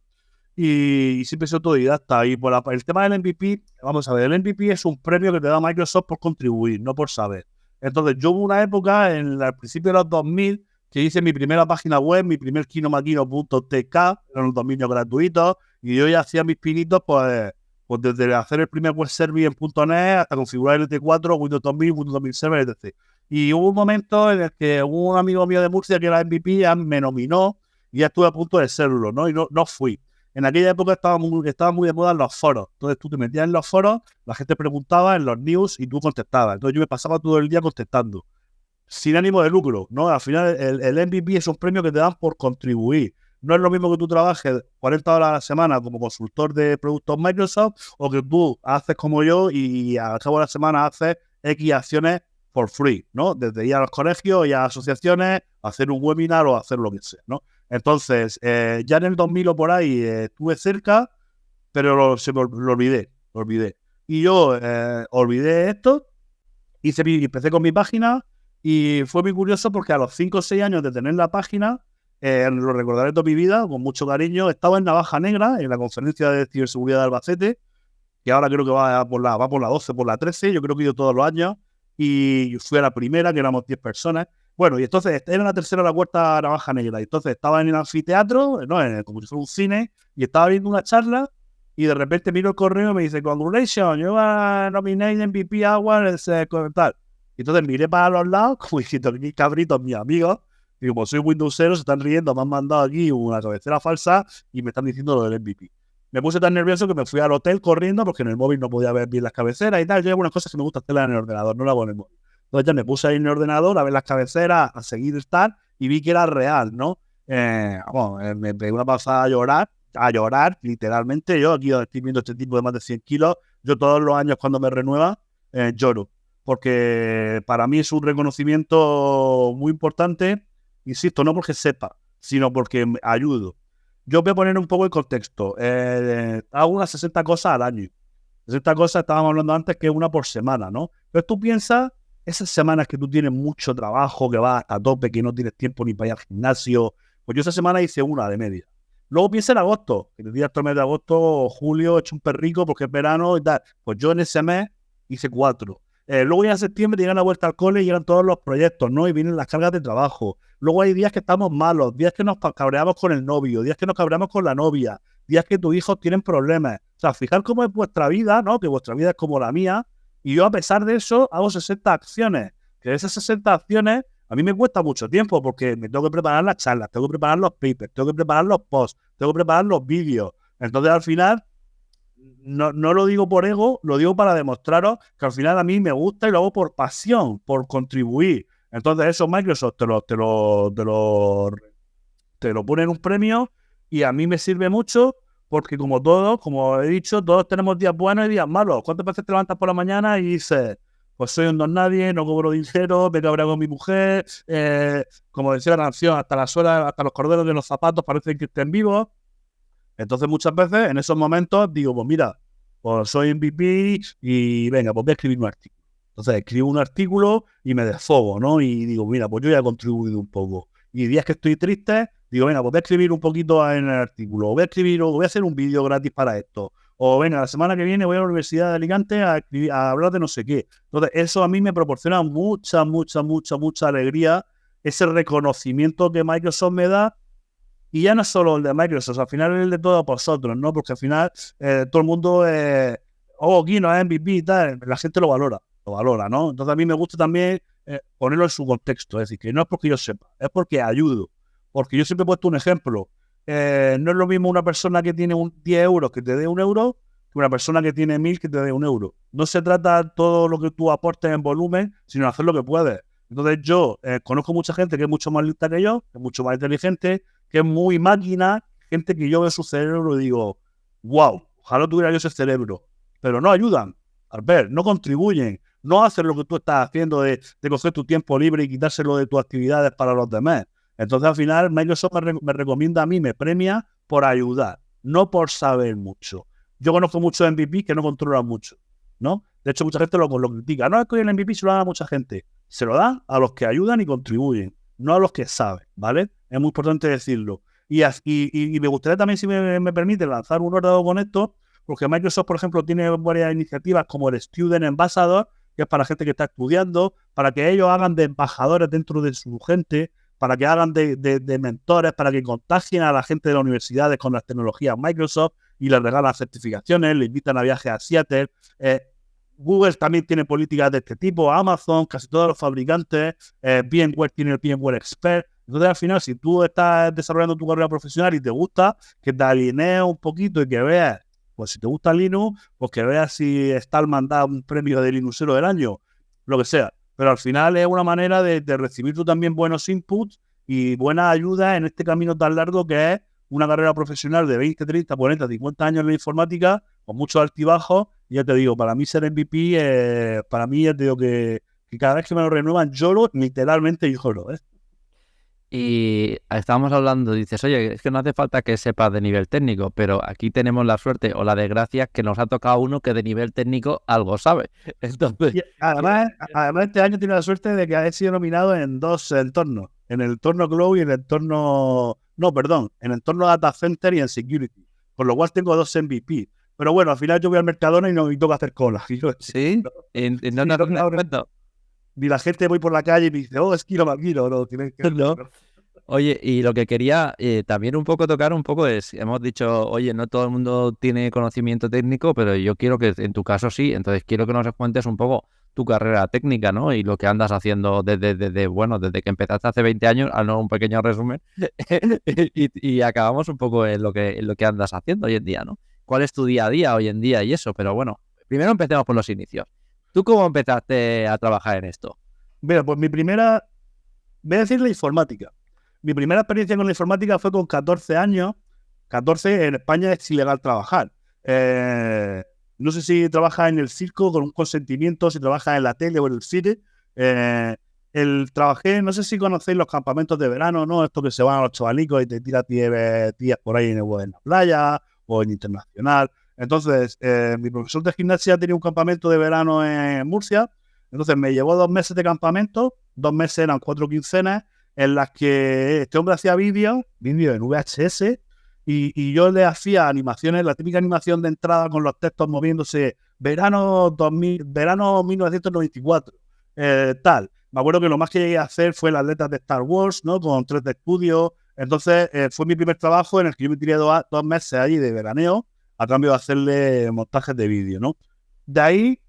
S3: y siempre he sido autodidacta. Y por el tema del MVP, vamos a ver, el MVP es un premio que te da Microsoft por contribuir, no por saber. Entonces, yo hubo una época, al principio de los 2000, que hice mi primera página web, mi primer kinomaquino.tk, eran los dominios gratuitos, y yo ya hacía mis pinitos, pues desde hacer el primer web service en .NET hasta configurar el T4, Windows 2000, Windows 2000 Server, etc. Y hubo un momento en el que un amigo mío de Murcia, que era MVP, ya me nominó y ya estuve a punto de serlo, ¿no? Y no fui. En aquella época estaba muy de moda en los foros. Entonces tú te metías en los foros, la gente preguntaba en los news y tú contestabas. Entonces yo me pasaba todo el día contestando, sin ánimo de lucro, ¿no? Al final el MVP es un premio que te dan por contribuir. No es lo mismo que tú trabajes 40 horas a la semana como consultor de productos Microsoft, o que tú haces como yo y al cabo de la semana haces X acciones for free, ¿no? Desde ir a los colegios y a asociaciones, hacer un webinar o hacer lo que sea, ¿no? Entonces, ya en el 2000 o por ahí estuve cerca, pero lo olvidé. Y yo olvidé esto, empecé con mi página y fue muy curioso porque a los 5 o 6 años de tener la página, lo recordaré toda mi vida, con mucho cariño, estaba en Navaja Negra, en la conferencia de ciberseguridad de Albacete, que ahora creo que va por la 12, por la 13, yo creo que he ido todos los años, y fui a la primera, que éramos 10 personas. Bueno, y entonces era la tercera o la cuarta Navaja Negra, y entonces estaba en el anfiteatro, ¿no? Como si fuera un cine, y estaba viendo una charla, y de repente miro el correo y me dice, congratulations, you are nominated MVP Award, tal. Y entonces miré para los lados, como diciendo, qué cabritos mis amigos, y como soy Windowsero, se están riendo, me han mandado aquí una cabecera falsa, y me están diciendo lo del MVP. Me puse tan nervioso que me fui al hotel corriendo porque en el móvil no podía ver bien las cabeceras y tal. Yo hay algunas cosas que me gusta hacerlas en el ordenador, no las hago en el móvil. Entonces ya me puse ahí en el ordenador a ver las cabeceras, a seguir estar y vi que era real, ¿no? Me pegué una pasada a llorar, literalmente. Yo aquí estoy viendo este tipo de más de 100 kilos. Yo todos los años cuando me renueva lloro, porque para mí es un reconocimiento muy importante, insisto, no porque sepa, sino porque ayudo. Yo voy a poner un poco el contexto. Hago unas 60 cosas al año. 60 cosas, estábamos hablando antes, que es una por semana, ¿no? Pero tú piensas, esas semanas que tú tienes mucho trabajo, que vas hasta tope, que no tienes tiempo ni para ir al gimnasio. Pues yo esa semana hice una de media. Luego piensa en agosto, que te tiras todo el mes de agosto o julio, he hecho un perrico porque es verano y tal. Pues yo en ese mes hice 4. Luego ya en septiembre llegan la vuelta al cole y llegan todos los proyectos, ¿no? Y vienen las cargas de trabajo. Luego hay días que estamos malos, días que nos cabreamos con el novio, días que nos cabreamos con la novia, días que tus hijos tienen problemas. O sea, fijar cómo es vuestra vida, ¿no? Que vuestra vida es como la mía. Y yo, a pesar de eso, hago 60 acciones. Que de esas 60 acciones, a mí me cuesta mucho tiempo porque me tengo que preparar las charlas, tengo que preparar los papers, tengo que preparar los posts, tengo que preparar los vídeos. Entonces, al final, no lo digo por ego, lo digo para demostraros que al final a mí me gusta y lo hago por pasión, por contribuir. Entonces eso Microsoft te lo pone en un premio y a mí me sirve mucho porque como todos, como he dicho, todos tenemos días buenos y días malos. ¿Cuántas veces te levantas por la mañana y dices, pues soy un don nadie, no cobro dinero, me cabreo con mi mujer, como decía la canción, hasta las suelas, hasta los corderos de los zapatos parecen que estén vivos? Entonces muchas veces en esos momentos digo, pues mira, pues soy MVP y venga, pues voy a escribir un artículo. Entonces escribo un artículo y me desfogo, ¿no? Y digo, mira, pues yo ya he contribuido un poco. Y días que estoy triste, digo, venga, pues voy a escribir un poquito en el artículo, o voy a hacer un vídeo gratis para esto. O venga, la semana que viene voy a la Universidad de Alicante a hablar de no sé qué. Entonces eso a mí me proporciona mucha alegría, ese reconocimiento que Microsoft me da. Y ya no es solo el de Microsoft, al final es el de todos vosotros, ¿no? Porque al final todo el mundo, Kino es MVP y tal, la gente lo valora, ¿no? Entonces a mí me gusta también ponerlo en su contexto, es decir, que no es porque yo sepa, es porque ayudo. Porque yo siempre he puesto un ejemplo. No es lo mismo una persona que tiene 10 euros que te dé 1 euro que una persona que tiene 1000 que te dé 1 euro. No se trata todo lo que tú aportes en volumen, sino hacer lo que puedes. Entonces yo conozco mucha gente que es mucho más lista que yo, que es mucho más inteligente, que es muy máquina, gente que yo veo su cerebro y digo, wow, ojalá tuviera yo ese cerebro. Pero no ayudan, Albert, no contribuyen, no hacen lo que tú estás haciendo de coger tu tiempo libre y quitárselo de tus actividades para los demás. Entonces al final Microsoft me recomienda a mí, me premia por ayudar, no por saber mucho. Yo conozco muchos MVP que no controlan mucho, ¿no? De hecho, mucha gente lo critica. No, es que el MVP se lo da a mucha gente. Se lo da a los que ayudan y contribuyen, no a los que saben, ¿vale? Es muy importante decirlo. Y me gustaría también, si me permite, lanzar un ordenador con esto, porque Microsoft, por ejemplo, tiene varias iniciativas como el Student Ambassador, que es para gente que está estudiando, para que ellos hagan de embajadores dentro de su gente, para que hagan de mentores, para que contagien a la gente de las universidades con las tecnologías Microsoft y les regalan certificaciones, le invitan a viajes a Seattle. Google también tiene políticas de este tipo, Amazon, casi todos los fabricantes, VMware tiene el VMware Expert. Entonces, al final, si tú estás desarrollando tu carrera profesional y te gusta, que te alinees un poquito y que veas, pues si te gusta Linux, pues que veas si está al mandar un premio de Linuxero del año, lo que sea. Pero al final es una manera de recibir tú también buenos inputs y buena ayuda en este camino tan largo que es una carrera profesional de 20, 30, 40, 50 años en la informática, con muchos altibajos. Y ya te digo, para mí ser MVP, para mí ya te digo que que cada vez que me lo renuevan lloro, literalmente lloro, ¿eh?
S2: Y estábamos hablando, dices, oye, es que no hace falta que sepas de nivel técnico, pero aquí tenemos la suerte o la desgracia que nos ha tocado uno que de nivel técnico algo sabe. Entonces,
S3: Y además este año tiene la suerte de que ha sido nominado en 2 entornos, en el entorno Cloud y en el entorno, no, perdón, en el entorno Data Center y en Security, por lo cual tengo 2 MVP. Pero bueno, al final yo voy al Mercadona y no y tengo que hacer cola.
S2: sí, no te das cuenta.
S3: Ni la gente voy por la calle y me dice, oh, es Kino Marquino, no, tienes que...
S2: No. Oye, y lo que quería también un poco tocar un poco es, hemos dicho, oye, no todo el mundo tiene conocimiento técnico, pero yo quiero que en tu caso sí, entonces quiero que nos cuentes un poco tu carrera técnica, ¿no? Y lo que andas haciendo desde que empezaste hace 20 años, no un pequeño resumen, y acabamos un poco en lo que andas haciendo hoy en día, ¿no? ¿Cuál es tu día a día hoy en día y eso? Pero bueno, primero empecemos por los inicios. ¿Tú cómo empezaste a trabajar en esto?
S3: Mira, pues voy a decir la informática. Mi primera experiencia con la informática fue con 14 años. 14 en España es ilegal trabajar. No sé si trabajas en el circo con un consentimiento, si trabajas en la tele o en el cine. Trabajé, no sé si conocéis los campamentos de verano, ¿no? Esto que se van a los chavalicos y te tiras 10 días por ahí en la playa o en internacional. Entonces, mi profesor de gimnasia tenía un campamento de verano en Murcia. Entonces me llevó 2 meses de campamento. 2 meses eran 4 quincenas en las que este hombre hacía vídeos en VHS, y yo le hacía animaciones, la típica animación de entrada con los textos moviéndose, verano 1994, tal. Me acuerdo que lo más que llegué a hacer fue las letras de Star Wars, ¿no? Con 3D Studio. Entonces, fue mi primer trabajo en el que yo me tiré 2 meses allí de veraneo a cambio de hacerle montajes de vídeo, ¿no? De ahí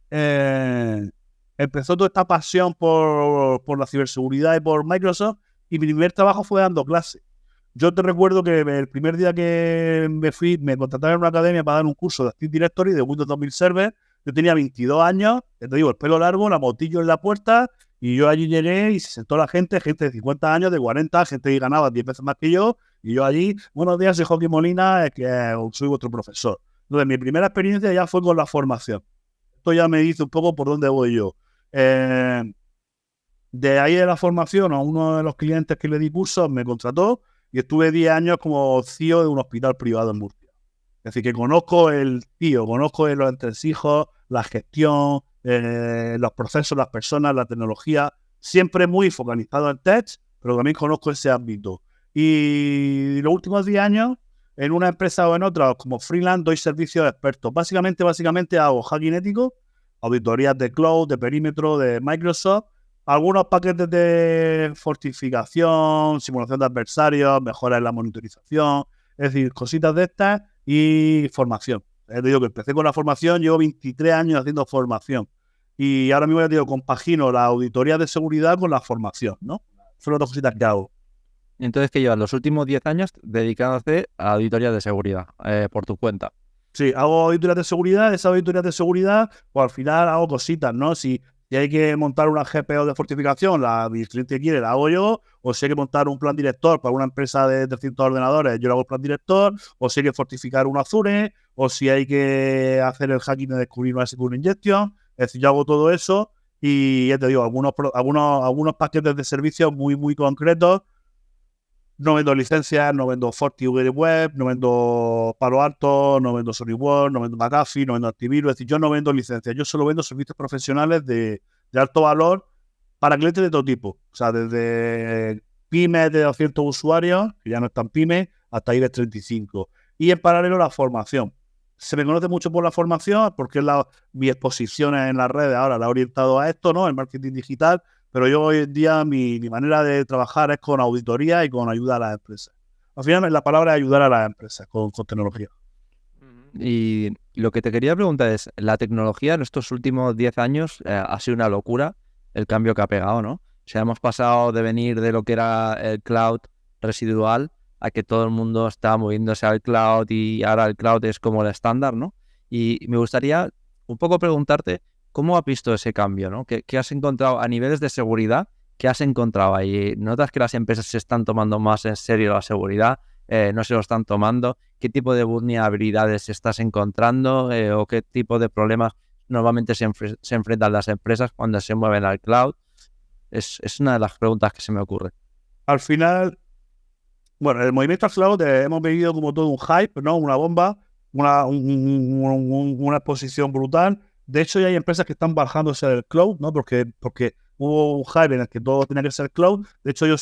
S3: empezó toda esta pasión por la ciberseguridad y por Microsoft, y mi primer trabajo fue dando clases. Yo te recuerdo que el primer día que me contrataron en una academia para dar un curso de Active Directory de Windows 2000 Server. Yo tenía 22 años, te digo, el pelo largo, la motillo en la puerta, y yo allí llegué y se sentó la gente de 50 años, de 40, gente que ganaba 10 veces más que yo, y yo allí, buenos días, soy Joaquín Molina, que soy vuestro profesor. Entonces, mi primera experiencia ya fue con la formación. Esto ya me dice un poco por dónde voy yo. De ahí de la formación, a uno de los clientes que le di cursos me contrató y estuve 10 años como CEO de un hospital privado en Murcia. Es decir, que conozco conozco los entresijos, la gestión, los procesos, las personas, la tecnología, siempre muy focalizado en tech, pero también conozco ese ámbito. Y los últimos 10 años, en una empresa o en otra, como freelance, doy servicios de expertos. Básicamente hago hacking ético, auditorías de cloud, de perímetro, de Microsoft, algunos paquetes de fortificación, simulación de adversarios, mejoras en la monitorización, es decir, cositas de estas, y formación. Te digo que empecé con la formación, llevo 23 años haciendo formación, y ahora mismo ya te digo, compagino la auditoría de seguridad con la formación, ¿no? Son las 2 cositas que hago.
S2: Entonces, que llevas los últimos 10 años dedicándote a auditoría de seguridad por tu cuenta.
S3: Sí, hago auditorías de seguridad. Esas auditorías de seguridad, pues al final hago cositas, ¿no? Si hay que montar una GPO de fortificación, mi cliente quiere, la hago yo. O si hay que montar un plan director para una empresa de 300 ordenadores, yo le hago el plan director. O si hay que fortificar un Azure, o si hay que hacer el hacking de descubrir una SQL injection. Es decir, yo hago todo eso, y ya te digo, algunos paquetes de servicios muy, muy concretos. No vendo licencias, no vendo FortiWeb Web, no vendo Palo Alto, no vendo SonicWall, no vendo McAfee, no vendo antivirus. Es decir, yo no vendo licencias, yo solo vendo servicios profesionales de alto valor para clientes de todo tipo. O sea, desde pymes de 200 usuarios, que ya no están pymes, hasta IBEX 35. Y en paralelo la formación. Se me conoce mucho por la formación, porque mi exposición en las redes ahora la he orientado a esto, ¿no? El marketing digital. Pero yo hoy en día mi manera de trabajar es con auditoría y con ayuda a las empresas. Al final la palabra es ayudar a las empresas con tecnología.
S2: Y lo que te quería preguntar es, la tecnología en estos últimos 10 años ha sido una locura el cambio que ha pegado, ¿no? O sea, hemos pasado de venir de lo que era el cloud residual a que todo el mundo está moviéndose al cloud, y ahora el cloud es como el estándar, ¿no? Y me gustaría un poco preguntarte, ¿cómo has visto ese cambio, ¿no? ¿Qué has encontrado a niveles de seguridad? ¿Qué has encontrado ahí? ¿Notas que las empresas se están tomando más en serio la seguridad? ¿No se lo están tomando? ¿Qué tipo de vulnerabilidades estás encontrando? ¿O qué tipo de problemas normalmente se enfrentan las empresas cuando se mueven al cloud? Es una de las preguntas que se me ocurre.
S3: Al final, bueno, el movimiento al cloud hemos vivido como todo un hype, ¿no? Una bomba, una exposición brutal. De hecho, ya hay empresas que están bajándose del cloud, ¿no? Porque hubo un hype en el que todo tenía que ser cloud. De hecho, yo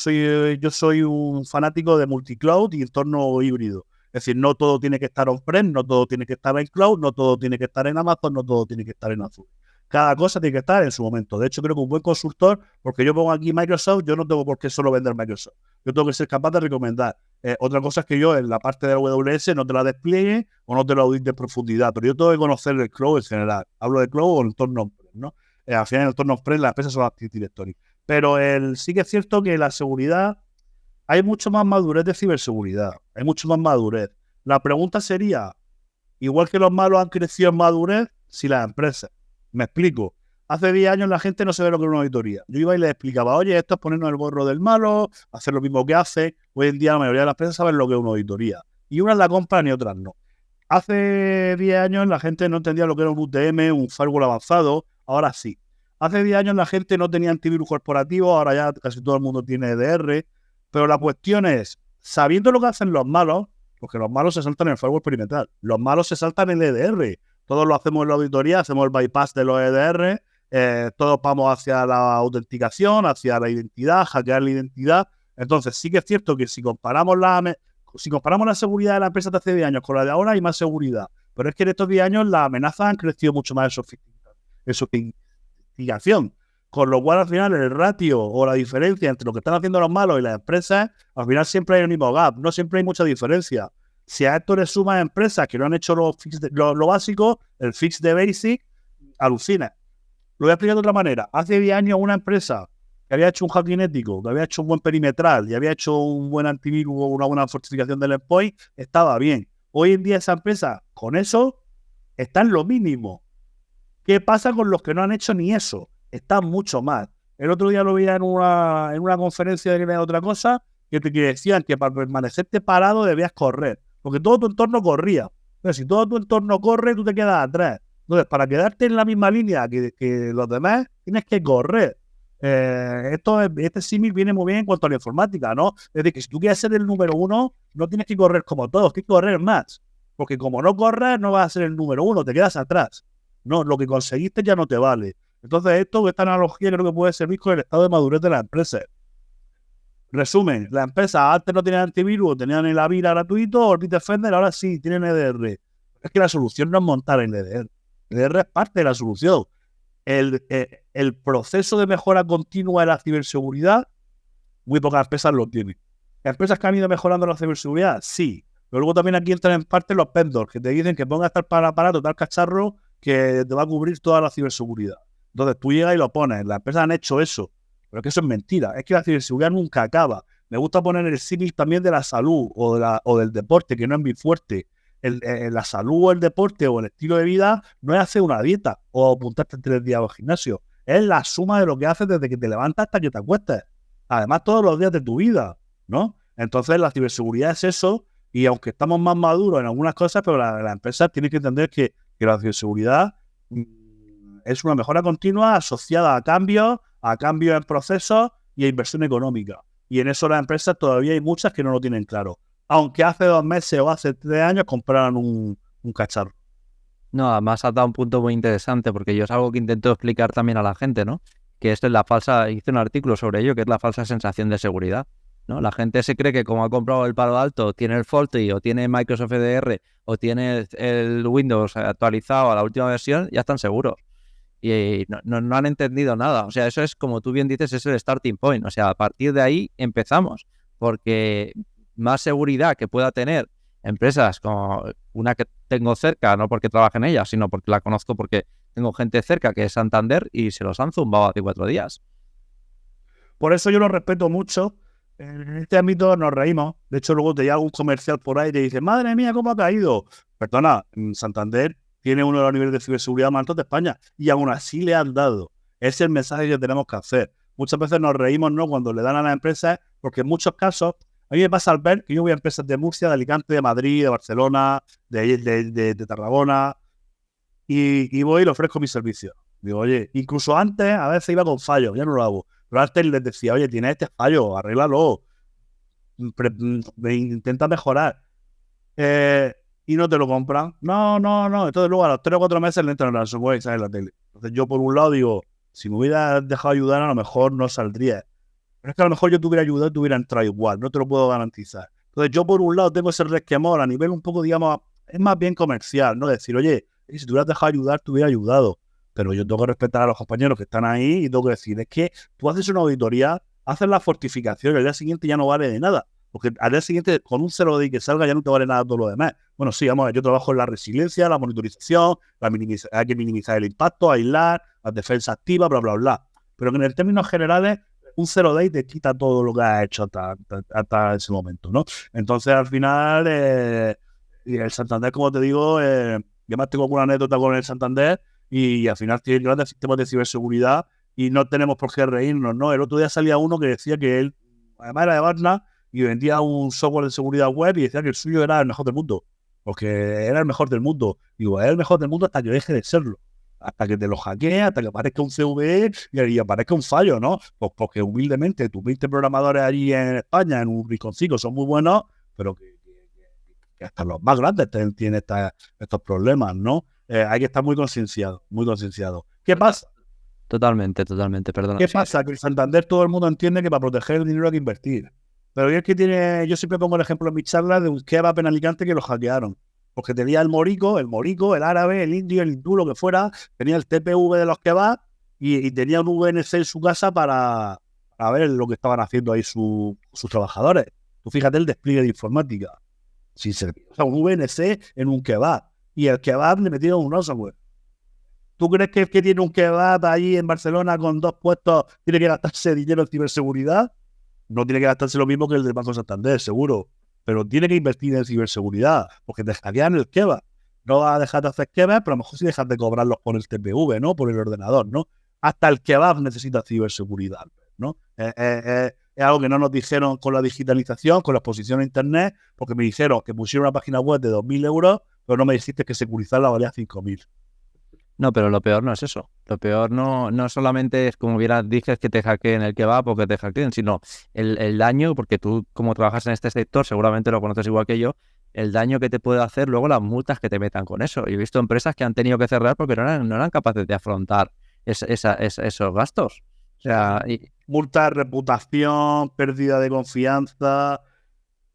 S3: soy un fanático de multicloud y entorno híbrido. Es decir, no todo tiene que estar on-prem, no todo tiene que estar en cloud, no todo tiene que estar en Amazon, no todo tiene que estar en Azure. Cada cosa tiene que estar en su momento. De hecho, creo que un buen consultor, porque yo pongo aquí Microsoft, yo no tengo por qué solo vender Microsoft. Yo tengo que ser capaz de recomendar. Otra cosa es que yo en la parte de AWS no te la despliegue o no te la audite en profundidad, pero yo tengo que conocer el cloud en general. Hablo de cloud o el entorno on-prem, ¿no? Al final, el entorno on-prem, las empresas son Active Directory. Pero sí que es cierto que la seguridad, hay mucho más madurez de ciberseguridad. Hay mucho más madurez. La pregunta sería, igual que los malos han crecido en madurez, si las empresas. Me explico. Hace 10 años la gente no se ve lo que es una auditoría. Yo iba y les explicaba, oye, esto es ponernos el gorro del malo, hacer lo mismo que hace. Hoy en día la mayoría de las empresas saben lo que es una auditoría. Y unas la compran y otras no. Hace 10 años la gente no entendía lo que era un UTM, un firewall avanzado. Ahora sí. Hace 10 años la gente no tenía antivirus corporativo. Ahora ya casi todo el mundo tiene EDR. Pero la cuestión es, sabiendo lo que hacen los malos, porque los malos se saltan en el firewall perimetral. Los malos se saltan en el EDR. Todos lo hacemos en la auditoría, hacemos el bypass de los EDR, todos vamos hacia la autenticación, hacia la identidad, hackear la identidad. Entonces, sí que es cierto que si comparamos la seguridad de la empresa de hace 10 años con la de ahora, hay más seguridad. Pero es que en estos 10 años las amenazas han crecido mucho más en sofisticación. Con lo cual, al final, el ratio o la diferencia entre lo que están haciendo los malos y las empresas, al final siempre hay el mismo gap, no siempre hay mucha diferencia. Si a esto le sumas empresas que no han hecho lo básico, el fix de basic, alucina. Lo voy a explicar de otra manera. Hace 10 años una empresa que había hecho un hacking ético, que había hecho un buen perimetral y había hecho un buen antivirus o una buena fortificación del endpoint, estaba bien. Hoy en día esa empresa, con eso, está en lo mínimo. ¿Qué pasa con los que no han hecho ni eso? Están mucho más. El otro día lo veía en una conferencia de otra cosa, que te decían que para permanecerte parado debías correr. Porque todo tu entorno corría. Pero si todo tu entorno corre, tú te quedas atrás. Entonces, para quedarte en la misma línea que los demás, tienes que correr. Este símil viene muy bien en cuanto a la informática, ¿no? Es decir, que si tú quieres ser el número uno, no tienes que correr como todos, tienes que correr más. Porque como no corres, no vas a ser el número uno, te quedas atrás. No, lo que conseguiste ya no te vale. Entonces, esta analogía creo que puede servir con el estado de madurez de la empresa. Resumen, las empresas antes no tenían antivirus, tenían el Avira gratuito o el Bitdefender, ahora sí, tienen EDR. Es que la solución no es montar el EDR. El EDR es parte de la solución. El proceso de mejora continua de la ciberseguridad, muy pocas empresas lo tienen. ¿Empresas que han ido mejorando la ciberseguridad? Sí. Pero luego también aquí entran en parte los vendors, que te dicen que pongas tal aparato, tal cacharro, que te va a cubrir toda la ciberseguridad. Entonces tú llegas y lo pones. Las empresas han hecho eso. Pero es que eso es mentira. Es que la ciberseguridad nunca acaba. Me gusta poner el símil también de la salud o del deporte, que no es muy fuerte. La salud o el deporte o el estilo de vida no es hacer una dieta o apuntarte 3 días al gimnasio. Es la suma de lo que haces desde que te levantas hasta que te acuestes. Además, todos los días de tu vida, ¿no? Entonces, la ciberseguridad es eso. Y aunque estamos más maduros en algunas cosas, pero las empresas tienen que entender que la ciberseguridad es una mejora continua asociada a cambios en procesos y a inversión económica. Y en eso las empresas todavía hay muchas que no lo tienen claro. Aunque hace 2 meses o hace 3 años compraron un cacharro.
S2: No, además has dado un punto muy interesante, porque yo es algo que intento explicar también a la gente, ¿no? Que es hice un artículo sobre ello, que es la falsa sensación de seguridad, ¿no? La gente se cree que como ha comprado el Palo Alto, tiene el Faulty, o tiene Microsoft EDR, o tiene el Windows actualizado a la última versión, ya están seguros. Y no han entendido nada. O sea, eso es, como tú bien dices, es el starting point. O sea, a partir de ahí empezamos, porque más seguridad que pueda tener empresas como una que tengo cerca, no porque trabaje en ella, sino porque la conozco, porque tengo gente cerca que es Santander y se los han zumbado hace 4 días.
S3: Por eso yo lo respeto mucho. En este ámbito nos reímos. De hecho, luego te llega un comercial por ahí y te dice, madre mía, ¿cómo ha caído? Perdona, Santander tiene uno de los niveles de ciberseguridad más altos de España y aún así le han dado. Ese es el mensaje que tenemos que hacer. Muchas veces nos reímos, ¿no?, cuando le dan a las empresas, porque en muchos casos, a mí me pasa al ver que yo voy a empresas de Murcia, de Alicante, de Madrid, de Barcelona, de Tarragona, y voy y le ofrezco mi servicio. Digo, oye, incluso antes a veces iba con fallos, ya no lo hago. Pero antes les decía, oye, tienes este fallo, arréglalo, intenta mejorar. Y no te lo compran. No. Entonces luego a los 3 o 4 meses le entran en la ransomware y sale en la tele. Entonces yo por un lado digo, si me hubiera dejado ayudar a lo mejor no saldría. Pero es que a lo mejor yo te hubiera ayudado y te hubiera entrado igual, no te lo puedo garantizar. Entonces yo por un lado tengo ese resquemor a nivel un poco, digamos, es más bien comercial, ¿no? Decir, oye, si te hubieras dejado ayudar, te hubiera ayudado. Pero yo tengo que respetar a los compañeros que están ahí y tengo que decir, es que tú haces una auditoría, haces la fortificación y al día siguiente ya no vale de nada. Porque al día siguiente, con un 0 que salga, ya no te vale nada todo lo demás. Bueno, sí, vamos a ver, yo trabajo en la resiliencia, la monitorización, hay que minimizar el impacto, aislar, la defensa activa, bla, bla, bla. Pero que en el términos generales, un 0 te quita todo lo que has hecho hasta ese momento, ¿no? Entonces, al final, y el Santander, como te digo, yo además tengo alguna anécdota con el Santander y al final tiene grandes sistemas de ciberseguridad y no tenemos por qué reírnos, ¿no? El otro día salía uno que decía que él, además era de Barna, y vendía un software de seguridad web y decía que el suyo era el mejor del mundo, porque era el mejor del mundo. Digo, es el mejor del mundo hasta que deje de serlo, hasta que te lo hackee, hasta que aparezca un CVE y aparezca un fallo, ¿no? Pues porque humildemente tus 20 programadores allí en España, en un rinconcito, son muy buenos, pero que hasta los más grandes tienen estos problemas, ¿no? Hay que estar muy concienciado, muy concienciado. ¿Qué pasa?
S2: Totalmente, perdona.
S3: ¿Qué pasa? Que en Santander todo el mundo entiende que para proteger el dinero hay que invertir. Pero es que yo siempre pongo el ejemplo en mis charlas de un kebab en Alicante que lo hackearon. Porque tenía el morico, el árabe, el indio, el hindú, lo que fuera, tenía el TPV de los kebabs y tenía un VNC en su casa para ver lo que estaban haciendo ahí sus trabajadores. Tú fíjate el despliegue de informática. Sin servir. O sea, un VNC en un kebab. Y el kebab le metieron un ransomware. ¿Tú crees que el que tiene un kebab ahí en Barcelona con 2 puestos tiene que gastarse dinero en ciberseguridad? No tiene que gastarse lo mismo que el del Banco Santander, seguro. Pero tiene que invertir en ciberseguridad, porque te hackean el kebab. No vas a dejar de hacer kebab, pero a lo mejor sí dejas de cobrarlos por el TPV, ¿no? Por el ordenador, ¿no? Hasta el kebab necesita ciberseguridad, ¿no? Es algo que no nos dijeron con la digitalización, con la exposición a Internet, porque me dijeron que pusieron una página web de 2.000 euros, pero no me dijiste que securizarla valía 5.000.
S2: No, pero lo peor no es eso. Lo peor no solamente es, como bien dices, que te hackeen el kebab o que te hackeen, sino el daño, porque tú, como trabajas en este sector, seguramente lo conoces igual que yo, el daño que te puede hacer luego las multas que te metan con eso. Y he visto empresas que han tenido que cerrar porque no eran capaces de afrontar esos gastos. O sea,
S3: multa, reputación, pérdida de confianza.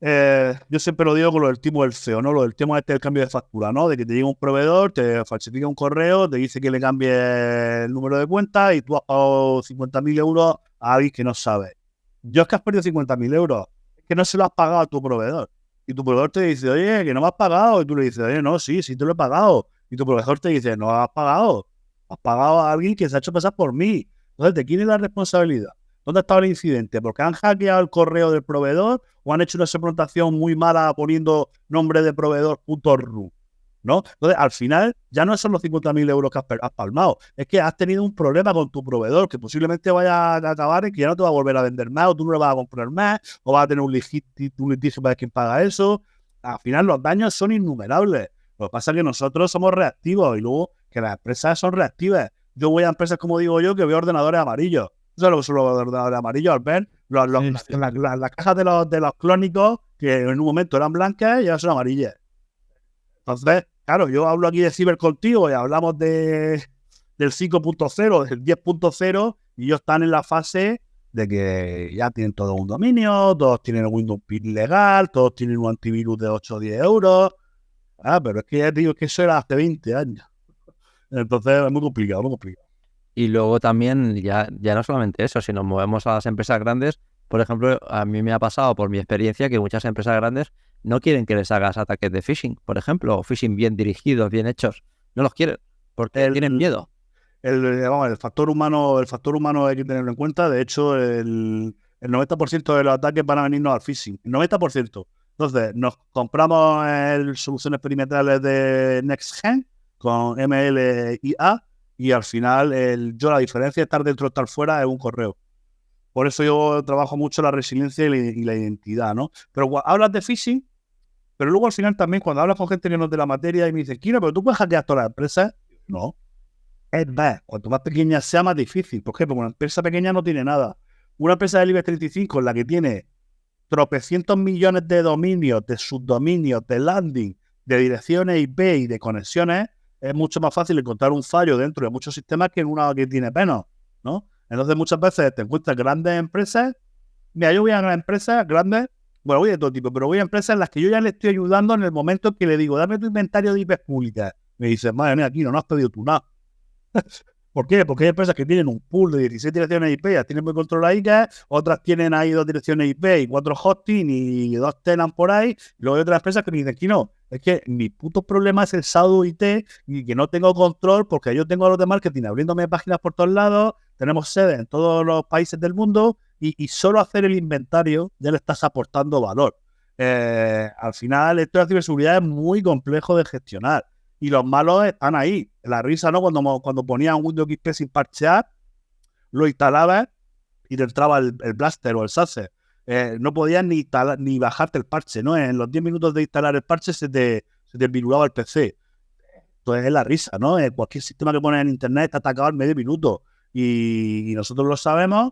S3: Yo siempre lo digo con lo del tipo del CEO, ¿no? Lo del tema del cambio de factura, ¿no? De que te llega un proveedor, te falsifica un correo, te dice que le cambie el número de cuenta y tú has pagado 50.000 euros a alguien que no sabe. Yo es que has perdido 50.000 euros, es que no se lo has pagado a tu proveedor. Y tu proveedor te dice, oye, que no me has pagado. Y tú le dices, oye, no, sí te lo he pagado. Y tu proveedor te dice, no has pagado a alguien que se ha hecho pasar por mí. Entonces, ¿de quién es la responsabilidad? ¿Dónde estaba el incidente? ¿Porque han hackeado el correo del proveedor o han hecho una segmentación muy mala poniendo nombre de proveedor.ru? ¿No? Entonces, al final, ya no son los 50.000 euros que has palmado. Es que has tenido un problema con tu proveedor que posiblemente vaya a acabar en que ya no te va a volver a vender más, o tú no le vas a comprar más, o vas a tener un litigio para quien paga eso. Al final, los daños son innumerables. Lo que pasa es que nosotros somos reactivos y luego que las empresas son reactivas. Yo voy a empresas, como digo yo, que veo ordenadores amarillos. ¿Sabes lo que son los ordenadores amarillos, Albert? Las cajas de los clónicos, que en un momento eran blancas y ahora son amarillas. Entonces, claro, yo hablo aquí de ciber contigo y hablamos del 5.0, del 10.0, y ellos están en la fase de que ya tienen todo un dominio, todos tienen un Windows PIN legal, todos tienen un antivirus de 8 o 10 euros. Pero es que ya digo que eso era hace 20 años. Entonces es muy complicado, muy complicado.
S2: Y luego también, ya no solamente eso, si nos movemos a las empresas grandes, por ejemplo, a mí me ha pasado por mi experiencia que muchas empresas grandes no quieren que les hagas ataques de phishing, por ejemplo, o phishing bien dirigidos, bien hechos. No los quieren, porque tienen miedo.
S3: El factor humano hay que tenerlo en cuenta. De hecho, el 90% de los ataques van a venirnos al phishing. El 90%. Entonces, nos compramos soluciones perimetrales de NextGen con MLIA y al final la diferencia de estar dentro o estar fuera es un correo. Por eso yo trabajo mucho la resiliencia y la identidad, ¿no? Pero hablas de phishing, pero luego al final también cuando hablas con gente que no es de la materia y me dicen, Kino, pero tú puedes hackear todas las empresas. No. Es más, cuanto más pequeña sea, más difícil. ¿Por qué? Porque una empresa pequeña no tiene nada. Una empresa del IBEX 35 en la que tiene tropecientos millones de dominios, de subdominios, de landing, de direcciones IP y de conexiones, es mucho más fácil encontrar un fallo dentro de muchos sistemas que en una que tiene menos, ¿no? Entonces muchas veces te encuentras grandes empresas. Mira, yo voy a empresas grandes, bueno, voy de todo tipo, pero voy a empresas en las que yo ya le estoy ayudando en el momento que le digo, dame tu inventario de IPs públicas. Me dices, madre mía, aquí no has pedido tú nada. ¿Por qué? Porque hay empresas que tienen un pool de 16 direcciones IP, ya tienen muy controladitas, otras tienen ahí 2 direcciones IP y 4 hosting y 2 tenant por ahí. Y luego hay otras empresas que me dicen que no, es que mi puto problema es el SADU IT y que no tengo control porque yo tengo a los de marketing abriéndome páginas por todos lados, tenemos sede en todos los países del mundo y solo hacer el inventario ya le estás aportando valor. Al final, esto de la ciberseguridad es muy complejo de gestionar. Y los malos están ahí. La risa, ¿no? Cuando ponían Windows XP sin parchear, lo instalabas y te entraba el Blaster o el SASE. No podías ni bajarte el parche, ¿no? En los 10 minutos de instalar el parche se te virulaba el PC. Entonces es la risa, ¿no? Cualquier sistema que pones en internet está atacado en medio minuto. Y nosotros lo sabemos,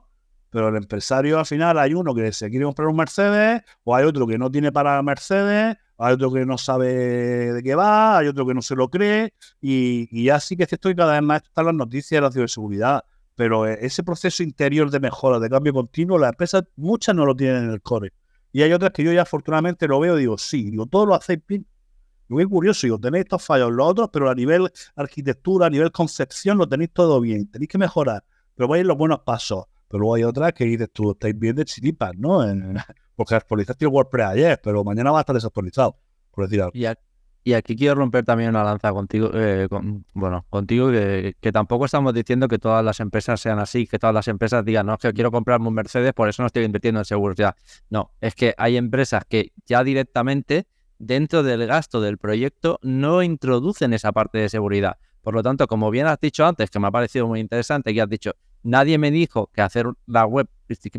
S3: pero el empresario al final hay uno que se quiere comprar un Mercedes, o hay otro que no tiene para Mercedes, hay otro que no sabe de qué va, hay otro que no se lo cree, y ya sí que es cierto que cada vez más están las noticias de la ciberseguridad, pero ese proceso interior de mejora, de cambio continuo, las empresas, muchas no lo tienen en el core. Y hay otras que yo ya afortunadamente lo veo y digo, sí, digo, todo lo hacéis bien. Muy curioso, digo, tenéis estos fallos los otros, pero a nivel arquitectura, a nivel concepción, lo tenéis todo bien, tenéis que mejorar, pero vais en los buenos pasos. Pero luego hay otras que dices tú, estáis bien de chiripas, ¿no? Porque actualizaste el WordPress ayer, pero mañana va a estar desactualizado, por decir algo.
S2: Y aquí quiero romper también una lanza contigo, contigo que tampoco estamos diciendo que todas las empresas sean así, que todas las empresas digan, no, es que quiero comprarme un Mercedes, por eso no estoy invirtiendo en seguridad. No, es que hay empresas que ya directamente, dentro del gasto del proyecto, no introducen esa parte de seguridad. Por lo tanto, como bien has dicho antes, que me ha parecido muy interesante, que has dicho, nadie me dijo que hacer la web,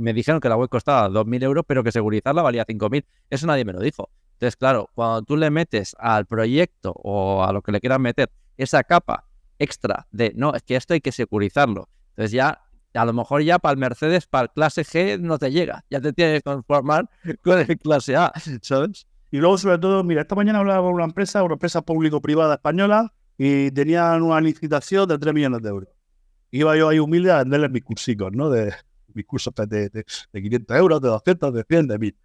S2: me dijeron que la web costaba 2.000 euros, pero que segurizarla valía 5.000. Eso nadie me lo dijo. Entonces, claro, cuando tú le metes al proyecto o a lo que le quieras meter esa capa extra de, no, es que esto hay que securizarlo. Entonces ya, a lo mejor ya para el Mercedes, para el clase G no te llega. Ya te tienes que conformar con el clase A, ¿sabes?
S3: Y luego, sobre todo, mira, esta mañana hablaba con una empresa público-privada española y tenían una licitación de 3 millones de euros. Iba yo ahí humilde a venderles mis cursicos, ¿no? De mis cursos de 500 euros, de 200, de 100, de 1000.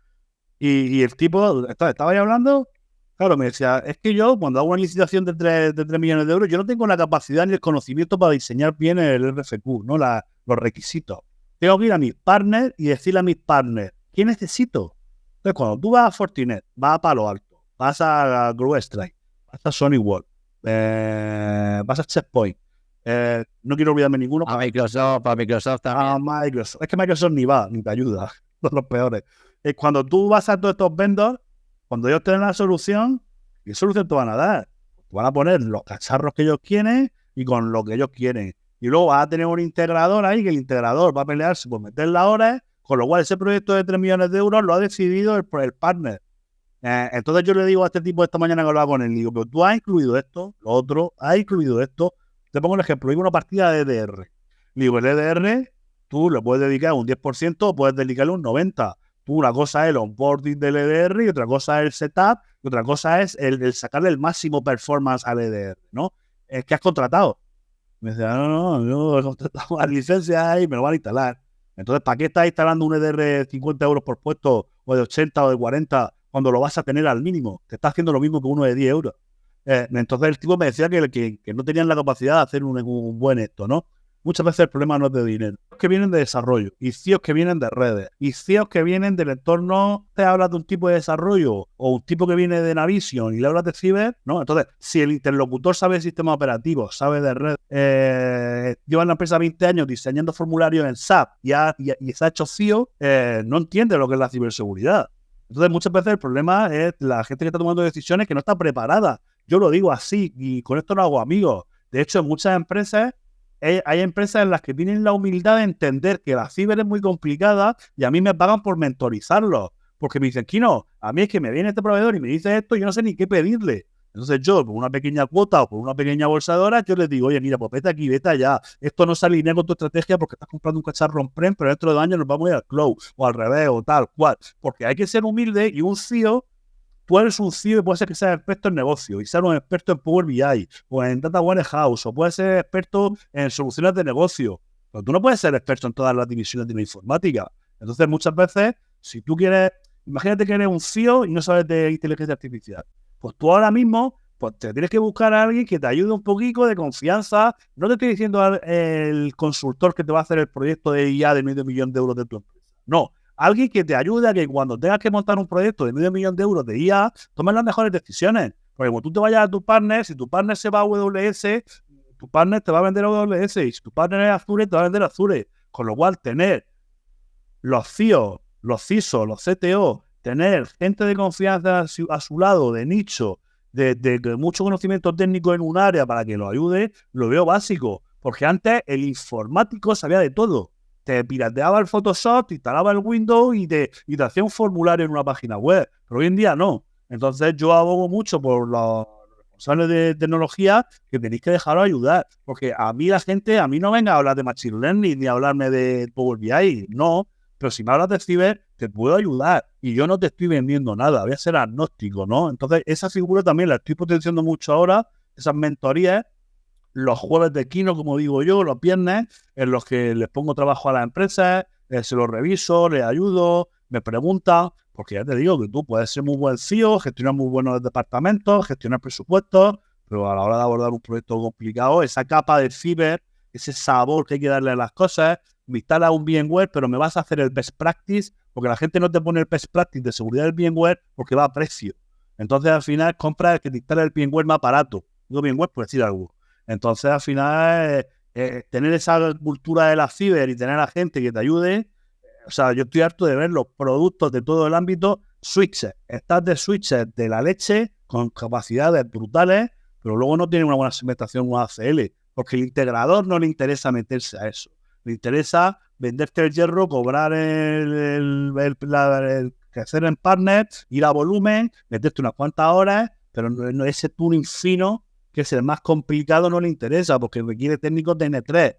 S3: Y el tipo estaba ahí hablando, claro, me decía, es que yo cuando hago una licitación de 3 millones de euros, yo no tengo la capacidad ni el conocimiento para diseñar bien el RFQ, ¿no? Los requisitos. Tengo que ir a mis partners y decirle a mis partners, ¿qué necesito? Entonces, cuando tú vas a Fortinet, vas a Palo Alto, vas a CrowdStrike, vas a Sony World, vas a Checkpoint, no quiero olvidarme ninguno.
S2: A Microsoft también.
S3: A Microsoft. Es que Microsoft ni va, ni te ayuda. Son los peores. Cuando tú vas a todos estos vendors, cuando ellos te den la solución, ¿qué solución te van a dar? Te van a poner los cacharros que ellos quieren y con lo que ellos quieren. Y luego vas a tener un integrador ahí, que el integrador va a pelearse por meter las horas, con lo cual ese proyecto de 3 millones de euros lo ha decidido el partner. Entonces yo le digo a este tipo esta mañana que hablaba con él, digo, pero tú has incluido esto, lo otro, has incluido esto. Te pongo un ejemplo, digo una partida de EDR. Digo, el EDR, tú le puedes dedicar un 10% o puedes dedicarle un 90%. Tú, una cosa es el onboarding del EDR y otra cosa es el setup y otra cosa es el sacarle el máximo performance al EDR, ¿no? Es que has contratado. Me decía, no, yo he contratado las licencias y me lo van a instalar. Entonces, ¿para qué estás instalando un EDR de 50 euros por puesto o de 80 o de 40 cuando lo vas a tener al mínimo? Te está haciendo lo mismo que uno de 10 euros. Entonces el tipo me decía que no tenían la capacidad de hacer un buen esto, ¿no? Muchas veces el problema no es de dinero. Que vienen de desarrollo, y CIOs que vienen de redes, y CIOs que vienen del entorno. Te hablas de un tipo de desarrollo, o un tipo que viene de Navision y le hablas de ciber, ¿no? Entonces, si el interlocutor sabe de sistema operativo, sabe de red, lleva en la empresa 20 años diseñando formularios en SAP y se ha hecho CIO, no entiende lo que es la ciberseguridad. Entonces, muchas veces el problema es la gente que está tomando decisiones que no está preparada. Yo lo digo así, y con esto no hago amigos. De hecho, en muchas empresas, hay empresas en las que tienen la humildad de entender que la ciber es muy complicada y a mí me pagan por mentorizarlos. Porque me dicen, Kino, a mí es que me viene este proveedor y me dice esto y yo no sé ni qué pedirle. Entonces yo, por una pequeña cuota o por una pequeña bolsa de horas, yo les digo, oye, mira, pues vete aquí, vete allá. Esto no se alinea con tu estrategia porque estás comprando un cacharro on-prem, pero dentro de 2 años nos vamos a ir al cloud, o al revés, o tal cual. Porque hay que ser humilde y un CEO, tú eres un CEO y puede ser que seas experto en negocio y seas un experto en Power BI o en Data Warehouse o puedes ser experto en soluciones de negocio. Pero tú no puedes ser experto en todas las divisiones de la informática. Entonces, muchas veces, si tú quieres, imagínate que eres un CEO y no sabes de inteligencia artificial. Pues tú ahora mismo, pues te tienes que buscar a alguien que te ayude un poquito de confianza. No te estoy diciendo el consultor que te va a hacer el proyecto de IA de $500,000 de tu empresa. No, alguien que te ayude a que cuando tengas que montar un proyecto de $500,000 de IA, tomes las mejores decisiones. Porque cuando tú te vayas a tu partner, si tu partner se va a AWS, tu partner te va a vender AWS. Y si tu partner es Azure, te va a vender Azure. Con lo cual, tener los CIO, los CISO, los CTO, tener gente de confianza a su lado, de nicho, de mucho conocimiento técnico en un área para que lo ayude, lo veo básico. Porque antes el informático sabía de todo. Te pirateaba el Photoshop, te instalaba el Windows y te hacía un formulario en una página web. Pero hoy en día no. Entonces yo abogo mucho por los responsables de tecnología que tenéis que dejaros ayudar. Porque a mí la gente, a mí no venga a hablar de Machine Learning ni a hablarme de Power BI. No. Pero si me hablas de ciber, te puedo ayudar. Y yo no te estoy vendiendo nada. Voy a ser agnóstico, ¿no? Entonces esa figura también la estoy potenciando mucho ahora. Esas mentorías. Los jueves de Kino, como digo yo, los viernes, en los que les pongo trabajo a las empresas, se los reviso, les ayudo, me preguntan, porque ya te digo que tú puedes ser muy buen CEO, gestionar muy buenos departamentos, gestionar presupuestos, pero a la hora de abordar un proyecto complicado, esa capa de ciber, ese sabor que hay que darle a las cosas, me instala un VMware, pero me vas a hacer el best practice, porque la gente no te pone el best practice de seguridad del VMware porque va a precio. Entonces, al final, compra el que te instala el VMware más barato. Digo VMware por decir algo. Entonces, al final, tener esa cultura de la ciber y tener a gente que te ayude, o sea, yo estoy harto de ver los productos de todo el ámbito, switches, estás de switches de la leche, con capacidades brutales, pero luego no tienen una buena segmentación, una ACL, porque el integrador no le interesa meterse a eso. Le interesa venderte el hierro, cobrar el crecer en partner, ir a volumen, meterte unas cuantas horas, pero no ese tuning fino, que es el más complicado, no le interesa porque requiere técnicos de N3.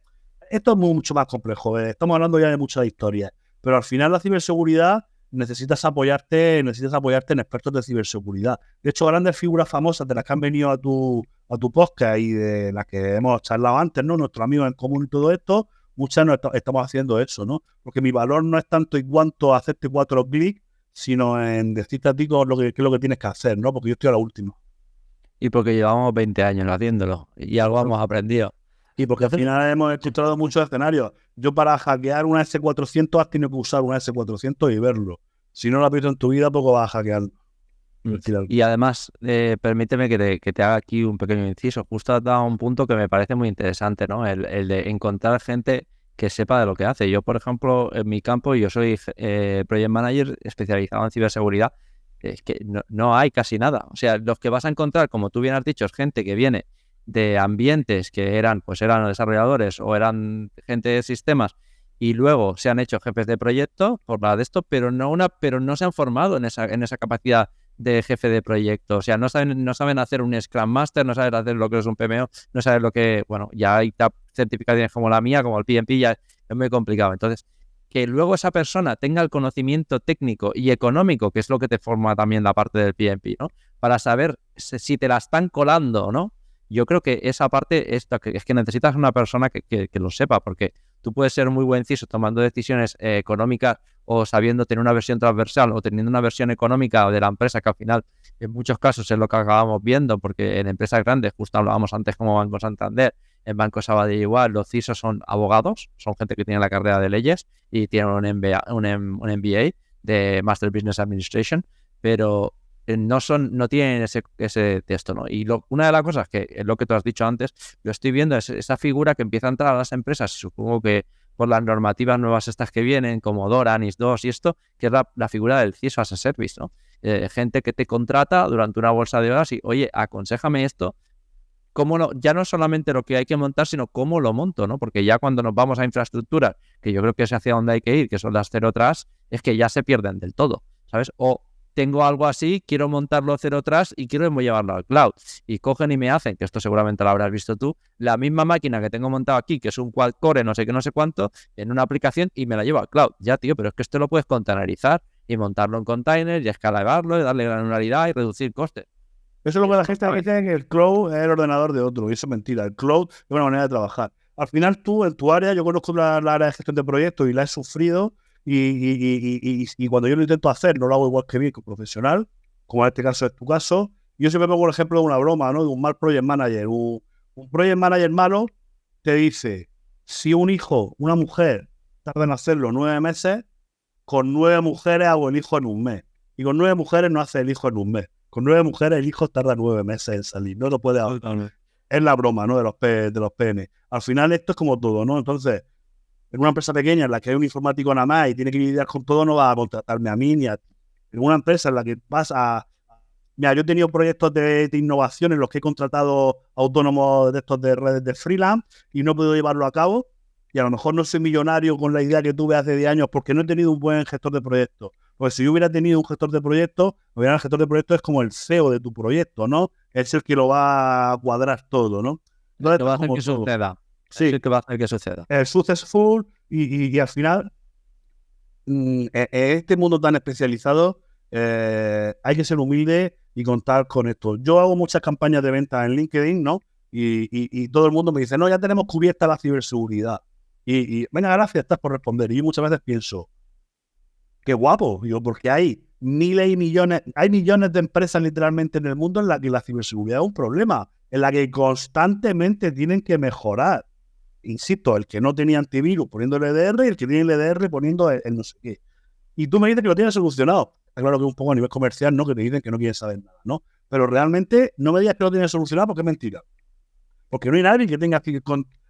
S3: Esto es mucho más complejo, estamos hablando ya de muchas historias, pero al final la ciberseguridad necesitas apoyarte en expertos de ciberseguridad. De hecho, grandes figuras famosas de las que han venido a tu podcast y de las que hemos charlado antes, ¿no? Nuestros amigos en común y todo esto, muchas no estamos haciendo eso, ¿no? Porque mi valor no es tanto en cuanto a hacerte 4 clics, sino en decirte a ti qué es lo que tienes que hacer, ¿no? Porque yo estoy a la última.
S2: Y porque llevamos 20 años haciéndolo y algo hemos aprendido.
S3: Y porque al final hemos encontrado muchos escenarios. Yo para hackear una S400 has tenido que usar una S400 y verlo. Si no lo has visto en tu vida, poco vas a hackear.
S2: Y además, permíteme que te haga aquí un pequeño inciso. Justo has dado un punto que me parece muy interesante, ¿no? El de encontrar gente que sepa de lo que hace. Yo, por ejemplo, en mi campo, yo soy Project Manager especializado en ciberseguridad. Es que no hay casi nada. O sea, los que vas a encontrar, como tú bien has dicho, es gente que viene de ambientes que eran desarrolladores o eran gente de sistemas y luego se han hecho jefes de proyecto por la de esto, pero no se han formado en esa capacidad de jefe de proyecto. O sea, no saben hacer un Scrum Master, no saben hacer lo que es un PMO, no saben lo que, bueno, ya hay certificaciones como la mía, como el PMP, ya es muy complicado. Entonces, que luego esa persona tenga el conocimiento técnico y económico, que es lo que te forma también la parte del PMP, ¿no? Para saber si te la están colando o no. Yo creo que esa parte es que necesitas una persona que lo sepa, porque tú puedes ser muy buen CISO tomando decisiones económicas o sabiendo tener una versión transversal o teniendo una versión económica de la empresa, que al final en muchos casos es lo que acabamos viendo, porque en empresas grandes, justo hablábamos antes como Banco Santander, en Banco Sabadell igual, los CISOs son abogados, son gente que tiene la carrera de leyes y tienen un MBA de Master Business Administration, pero no tienen ese texto, ¿no? Y una de las cosas que es lo que tú has dicho antes, lo estoy viendo, es esa figura que empieza a entrar a las empresas, supongo que por las normativas nuevas estas que vienen, como DORA, NIS2 y esto, que es la figura del CISO as a Service, ¿no? Gente que te contrata durante una bolsa de horas y, oye, aconséjame esto, ya no solamente lo que hay que montar, sino cómo lo monto, ¿no? Porque ya cuando nos vamos a infraestructuras, que yo creo que es hacia donde hay que ir, que son las Zero Trust, es que ya se pierden del todo, ¿sabes? O tengo algo así, quiero montarlo cero atrás y quiero llevarlo al cloud. Y cogen y me hacen, que esto seguramente lo habrás visto tú, la misma máquina que tengo montado aquí, que es un quad core, no sé qué, no sé cuánto, en una aplicación y me la llevo al cloud. Ya, tío, pero es que esto lo puedes containerizar y montarlo en containers y escalarlo y darle granularidad y reducir costes.
S3: Eso es lo que la gente dice, que el cloud es el ordenador de otro, y eso es mentira. El cloud es una manera de trabajar. Al final tú, en tu área, yo conozco la área de gestión de proyectos y la he sufrido, y cuando yo lo intento hacer, no lo hago igual que bien, que un profesional, como en este caso es tu caso. Yo siempre pongo el ejemplo de una broma, ¿no? De un mal project manager. Un project manager malo te dice, si un hijo, una mujer, tarda en hacerlo 9 meses, con 9 mujeres hago el hijo en un mes. Y con 9 mujeres no hace el hijo en un mes. Con 9 mujeres el hijo tarda 9 meses en salir. No lo puede hacer. Es la broma, ¿no? De los PN. Al final esto es como todo, ¿no? Entonces, en una empresa pequeña en la que hay un informático nada más y tiene que lidiar con todo, no va a contratarme a mí ni a... En una empresa en la que vas a... Mira, yo he tenido proyectos de innovación en los que he contratado autónomos de estos de redes de freelance y no he podido llevarlo a cabo. Y a lo mejor no soy millonario con la idea que tuve hace 10 años porque no he tenido un buen gestor de proyectos. Pues si yo hubiera tenido un gestor de proyectos, el gestor de proyectos es como el CEO de tu proyecto, ¿no? Es el que lo va a cuadrar todo, ¿no?
S2: Entonces, lo va a hacer que suceda.
S3: Sí.
S2: Es el que va a hacer que suceda.
S3: El successful y al final, en este mundo tan especializado, hay que ser humilde y contar con esto. Yo hago muchas campañas de venta en LinkedIn, ¿no? Y todo el mundo me dice, no, ya tenemos cubierta la ciberseguridad. Y venga, gracias, estás por responder. Y yo muchas veces pienso, qué guapo, digo, porque hay miles y millones, hay millones de empresas literalmente en el mundo en las que la ciberseguridad es un problema, en la que constantemente tienen que mejorar. Insisto, el que no tenía antivirus poniendo el EDR y el que tiene el EDR poniendo el no sé qué. Y tú me dices que lo tienes solucionado. Está claro que un poco a nivel comercial, ¿no? Que te dicen que no quieren saber nada, ¿no? Pero realmente no me digas que lo tienes solucionado porque es mentira. Porque no hay nadie que tenga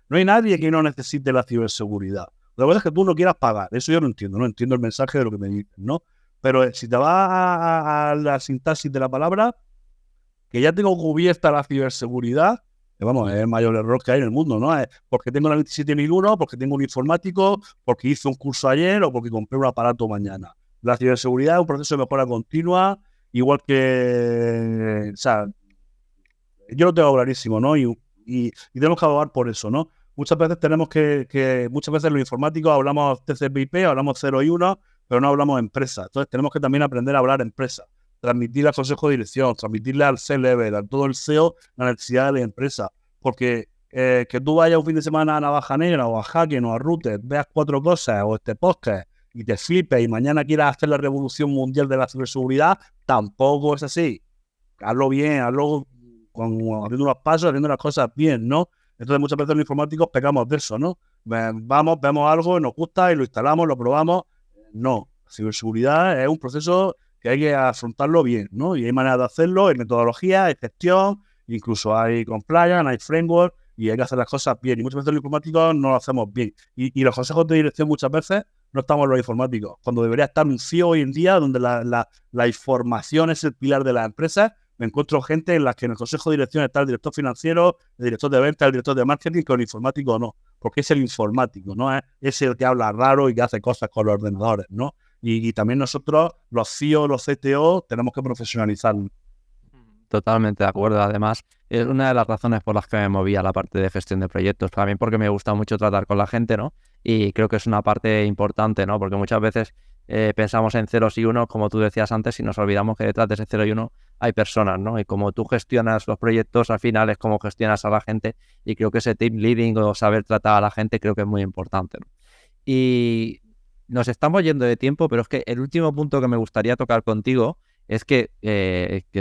S3: no hay nadie que no necesite la ciberseguridad. La verdad es que tú no quieras pagar. Eso yo no entiendo el mensaje de lo que me dicen, ¿no? Pero si te vas a la sintaxis de la palabra, que ya tengo cubierta la ciberseguridad, vamos, es el mayor error que hay en el mundo, ¿no? Es porque tengo la 27001, porque tengo un informático, porque hice un curso ayer o porque compré un aparato mañana. La ciberseguridad es un proceso de mejora continua, igual que, o sea, yo lo tengo clarísimo, ¿no? Y tenemos que abogar por eso, ¿no? Muchas veces muchas veces los informáticos hablamos TCP/IP, hablamos 0 y 1, pero no hablamos empresa. Entonces tenemos que también aprender a hablar empresa, transmitirle al consejo de dirección, transmitirle al C-Level, a todo el CEO, la necesidad de la empresa. Porque que tú vayas un fin de semana a Navaja Negra o a Hacken o a Router, veas 4 cosas o este podcast y te flipes y mañana quieras hacer la revolución mundial de la ciberseguridad, tampoco es así. Hazlo bien, hazlo haciendo unos pasos, haciendo las cosas bien, ¿no? Entonces muchas veces los informáticos pecamos de eso, ¿no? Vamos, vemos algo, nos gusta y lo instalamos, lo probamos. No, la ciberseguridad es un proceso que hay que afrontarlo bien, ¿no? Y hay maneras de hacerlo, hay metodología, hay gestión, incluso hay compliance, hay framework y hay que hacer las cosas bien. Y muchas veces los informáticos no lo hacemos bien. Y los consejos de dirección muchas veces no estamos los informáticos, cuando debería estar un CEO hoy en día donde la información es el pilar de las empresas. Me encuentro gente en la que en el consejo de dirección está el director financiero, el director de ventas, el director de marketing, que el informático no, porque es el informático, ¿no? Es el que habla raro y que hace cosas con los ordenadores, ¿no? Y también nosotros, los CIO, los CTO, tenemos que profesionalizarnos.
S2: Totalmente de acuerdo. Además, es una de las razones por las que me moví a la parte de gestión de proyectos, también porque me gusta mucho tratar con la gente, ¿no? Y creo que es una parte importante, ¿no? Porque muchas veces pensamos en ceros y unos, como tú decías antes, y nos olvidamos que detrás de ese 0 y 1 hay personas, ¿no? Y como tú gestionas los proyectos, al final es como gestionas a la gente, y creo que ese team leading o saber tratar a la gente creo que es muy importante, ¿no? Y nos estamos yendo de tiempo, pero es que el último punto que me gustaría tocar contigo es que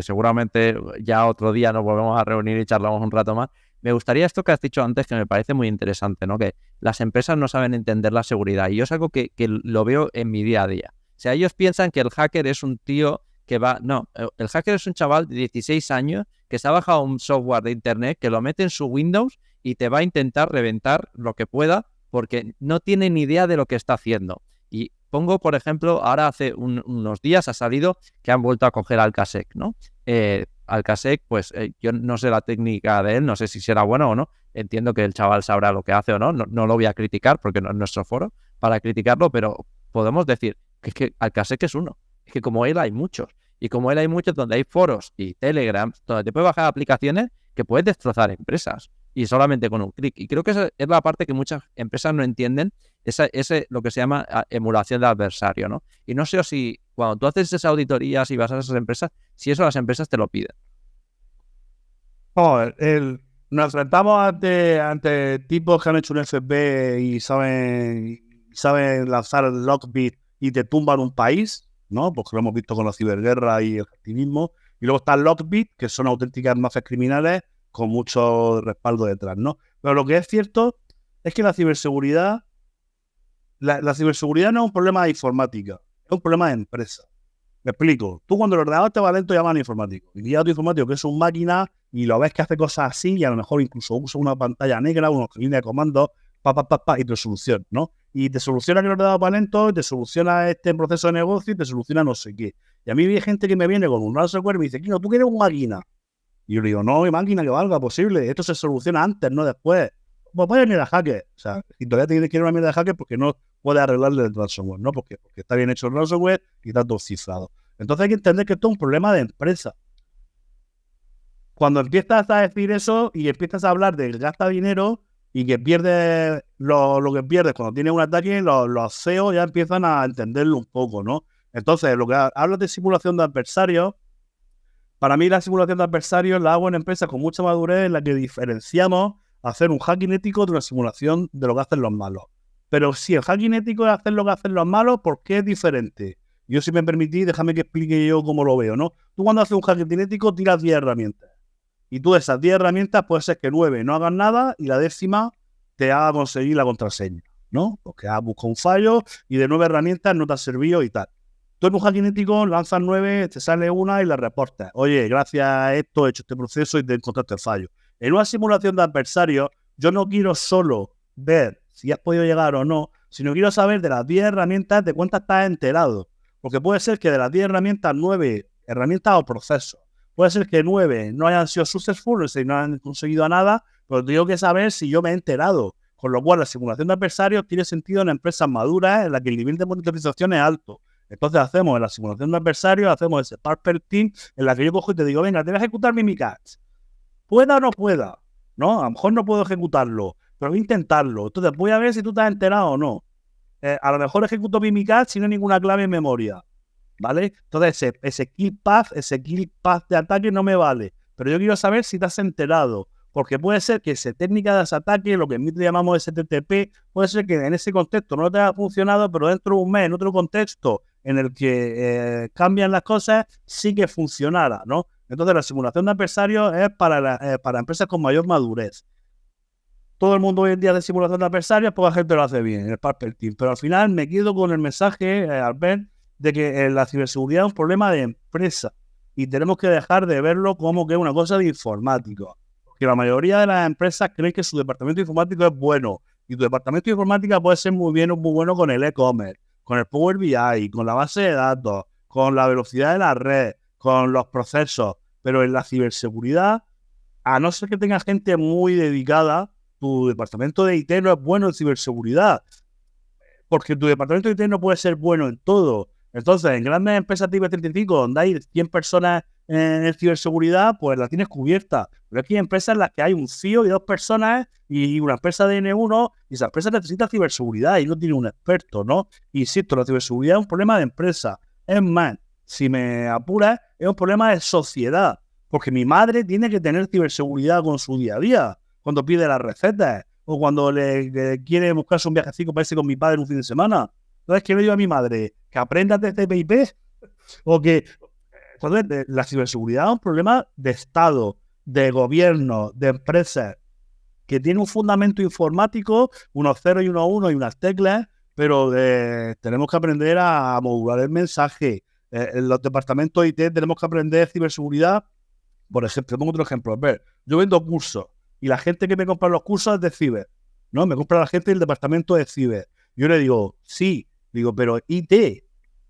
S2: seguramente ya otro día nos volvemos a reunir y charlamos un rato más. Me gustaría esto que has dicho antes, que me parece muy interesante, ¿no? Que las empresas no saben entender la seguridad, y yo es algo que lo veo en mi día a día. O sea, ellos piensan que el hacker es un tío que va... No, el hacker es un chaval de 16 años que se ha bajado un software de internet, que lo mete en su Windows y te va a intentar reventar lo que pueda porque no tiene ni idea de lo que está haciendo. Y pongo, por ejemplo, ahora hace unos días ha salido que han vuelto a coger Alcasec, ¿no? Alcasec, pues yo no sé la técnica de él, no sé si será bueno o no. Entiendo que el chaval sabrá lo que hace o no. No lo voy a criticar porque no es nuestro foro para criticarlo, pero podemos decir que es que Alcasec es uno. Es que como él hay muchos. Y como él hay muchos donde hay foros y Telegram, donde te puedes bajar aplicaciones que puedes destrozar empresas y solamente con un clic. Y creo que esa es la parte que muchas empresas no entienden, ese lo que se llama emulación de adversario, ¿no? Y no sé si cuando tú haces esas auditorías y vas a esas empresas, si eso las empresas te lo piden.
S3: Joder, nos enfrentamos ante tipos que han hecho un FP y saben lanzar el Lockbit y te tumban un país, ¿no? Porque lo hemos visto con la ciberguerra y el activismo. Y luego está Lockbit, que son auténticas mafias criminales con mucho respaldo detrás, ¿no? Pero lo que es cierto es que la ciberseguridad no es un problema de informática, es un problema de empresa. Me explico. Tú cuando el ordenador te va lento llamas al informático. Y llega tu informático que es un máquina y lo ves que hace cosas así y a lo mejor incluso usa una pantalla negra, una línea de comando, y te soluciona, ¿no? Y te soluciona que el ordenador va lento, y te soluciona este proceso de negocio y te soluciona no sé qué. Y a mí hay gente que me viene con un ransomware y me dice, Kino, ¿tú quieres una máquina? Y yo le digo, no hay máquina que valga posible. Esto se soluciona antes, no después. Pues puedes venir a hacker. O sea, si todavía tienes que ir a una mierda de hacker porque no puedes arreglarle el ransomware, ¿no? Porque está bien hecho el ransomware y está todo cifrado. Entonces hay que entender que esto es un problema de empresa. Cuando empiezas a decir eso y empiezas a hablar de que gasta dinero y que pierdes lo que pierdes cuando tienes un ataque, los CEOs ya empiezan a entenderlo un poco, ¿no? Entonces, lo que hablas de simulación de adversarios, para mí la simulación de adversarios la hago en empresas con mucha madurez en la que diferenciamos hacer un hacking ético de una simulación de lo que hacen los malos. Pero si el hacking ético es hacer lo que hacen los malos, ¿por qué es diferente? Yo, si me permitís, déjame que explique yo cómo lo veo, ¿no? Tú cuando haces un hacking ético tiras 10 herramientas. Y tú de esas 10 herramientas puede ser que 9 no hagan nada y la 10ª te haga conseguir la contraseña, ¿no? Porque has buscado un fallo y de 9 herramientas no te ha servido y tal. Tú en un hacking ético lanzas 9, te sale una y la reportas. Oye, gracias a esto he hecho este proceso y te encontraste el fallo. En una simulación de adversarios, yo no quiero solo ver si has podido llegar o no, sino quiero saber de las 10 herramientas de cuántas estás enterado. Porque puede ser que de las 10 herramientas, 9 herramientas o procesos. Puede ser que 9 no hayan sido successful, es decir, no han conseguido nada, pero tengo que saber si yo me he enterado. Con lo cual, la simulación de adversarios tiene sentido en empresas maduras en las que el nivel de monitorización es alto. Entonces, hacemos en la simulación de adversarios, hacemos ese Parper Team en la que yo cojo y te digo, venga, te voy a ejecutar Mimikatz. Pueda o no pueda, ¿no? A lo mejor no puedo ejecutarlo, pero voy a intentarlo. Entonces, voy a ver si tú te has enterado o no. A lo mejor ejecuto Mimikatz si no hay ninguna clave en memoria, ¿vale? Entonces, ese kill path de ataque no me vale. Pero yo quiero saber si te has enterado. Porque puede ser que esa técnica de ese ataque, lo que en MITRE llamamos STTP, puede ser que en ese contexto no te haya funcionado, pero dentro de un mes, en otro contexto en el que cambian las cosas, sí que funcionara, ¿no? Entonces, la simulación de adversarios es para empresas con mayor madurez. Todo el mundo hoy en día de simulación de adversarios, poca gente lo hace bien, el Parper Team. Pero al final me quedo con el mensaje, Albert, de que la ciberseguridad es un problema de empresa y tenemos que dejar de verlo como que es una cosa de informático. Porque la mayoría de las empresas creen que su departamento informático es bueno y tu departamento de informática puede ser muy bueno con el e-commerce, con el Power BI, con la base de datos, con la velocidad de la red, con los procesos. Pero en la ciberseguridad, a no ser que tengas gente muy dedicada, tu departamento de IT no es bueno en ciberseguridad, porque tu departamento de IT no puede ser bueno en todo. Entonces, en grandes empresas tipo 35, donde hay 100 personas en ciberseguridad, pues la tienes cubierta. Pero aquí hay empresas en las que hay un CIO y 2 personas y una empresa de N1 y esa empresa necesita ciberseguridad y no tiene un experto, ¿no? Insisto, la ciberseguridad es un problema de empresa. Es más, si me apuras, es un problema de sociedad, porque mi madre tiene que tener ciberseguridad con su día a día, cuando pide las recetas o cuando le quiere buscarse un viajecito para irse con mi padre un fin de semana. Entonces, ¿qué le digo a mi madre? ¿Que aprenda TCP/IP? ¿O que...? Entonces, la ciberseguridad es un problema de Estado, de gobierno, de empresas, que tiene un fundamento informático, unos 0 y unos 1 y unas teclas, pero tenemos que aprender a modular el mensaje. En los departamentos IT tenemos que aprender ciberseguridad. Por ejemplo, pongo otro ejemplo. A ver, yo vendo cursos y la gente que me compra los cursos es de ciber, ¿no? Me compra la gente del departamento de ciber. Yo le digo, sí, pero IT.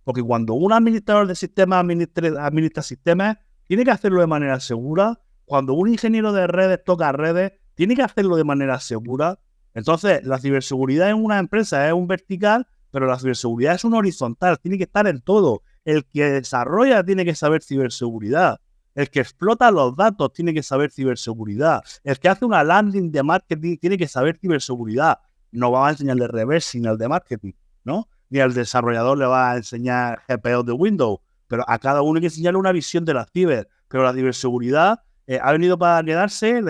S3: Porque cuando un administrador de sistemas administra sistemas, tiene que hacerlo de manera segura. Cuando un ingeniero de redes toca redes, tiene que hacerlo de manera segura. Entonces, la ciberseguridad en una empresa es un vertical, pero la ciberseguridad es un horizontal, tiene que estar en todo. El que desarrolla tiene que saber ciberseguridad. El que explota los datos tiene que saber ciberseguridad. El que hace una landing de marketing tiene que saber ciberseguridad. No va a enseñarle reversing al de marketing, ¿no? Ni al desarrollador le va a enseñar GPO de Windows. Pero a cada uno hay que enseñarle una visión de la ciber. Pero la ciberseguridad ha venido para quedarse.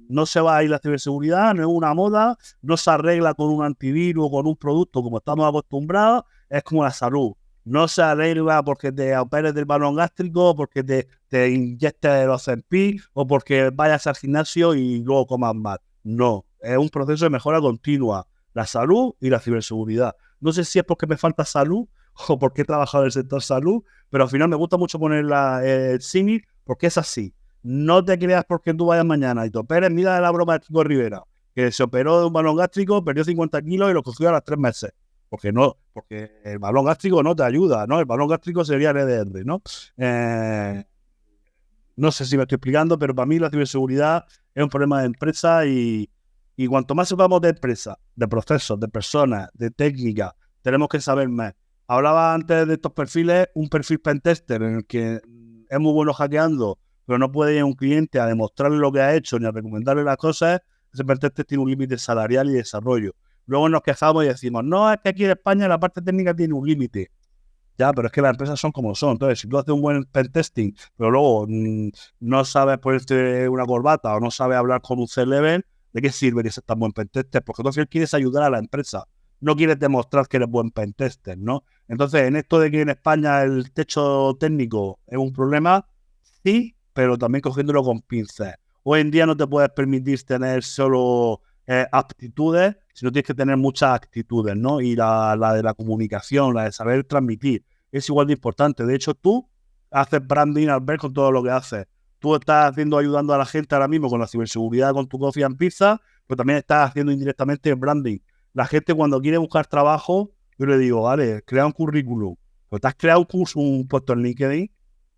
S3: No se va a ir la ciberseguridad, no es una moda, no se arregla con un antivirus o con un producto como estamos acostumbrados. Es como la salud. No se arregla porque te operes del balón gástrico, porque te inyectes los Ozempic o porque vayas al gimnasio y luego comas mal. No, es un proceso de mejora continua. La salud y la ciberseguridad. No sé si es porque me falta salud o porque he trabajado en el sector salud, pero al final me gusta mucho poner el símil porque es así. No te creas porque tú vayas mañana y te operes. Mira la broma de Kiko Rivera, que se operó de un balón gástrico, perdió 50 kilos y lo cogió a los 3 meses. Porque el balón gástrico no te ayuda, ¿no? El balón gástrico sería el EDR, ¿no? No sé si me estoy explicando, pero para mí la ciberseguridad es un problema de empresa y cuanto más sepamos de empresa, de procesos, de personas, de técnica, tenemos que saber más. Hablaba antes de estos perfiles, un perfil pentester en el que es muy bueno hackeando, pero no puede ir a un cliente a demostrarle lo que ha hecho ni a recomendarle las cosas. Ese pentester tiene un límite salarial y desarrollo. Luego nos quejamos y decimos, no, es que aquí en España la parte técnica tiene un límite. Ya, pero es que las empresas son como son. Entonces, si tú haces un buen pentesting, pero luego no sabes ponerte una corbata o no sabes hablar con un C-level, ¿de qué sirve que seas tan buen pentester? Porque tú al final quieres ayudar a la empresa. No quieres demostrar que eres buen pentester, ¿no? Entonces, en esto de que en España el techo técnico es un problema, sí, pero también cogiéndolo con pinzas. Hoy en día no te puedes permitir tener solo aptitudes, sino tienes que tener muchas actitudes, ¿no? Y la de la comunicación, la de saber transmitir, es igual de importante. De hecho, tú haces branding al ver con todo lo que haces. Tú estás ayudando a la gente ahora mismo con la ciberseguridad, con tu Coffee and Pizza, pero también estás haciendo indirectamente branding. La gente cuando quiere buscar trabajo, yo le digo, vale, crea un currículum. Pues te has creado un puesto en LinkedIn,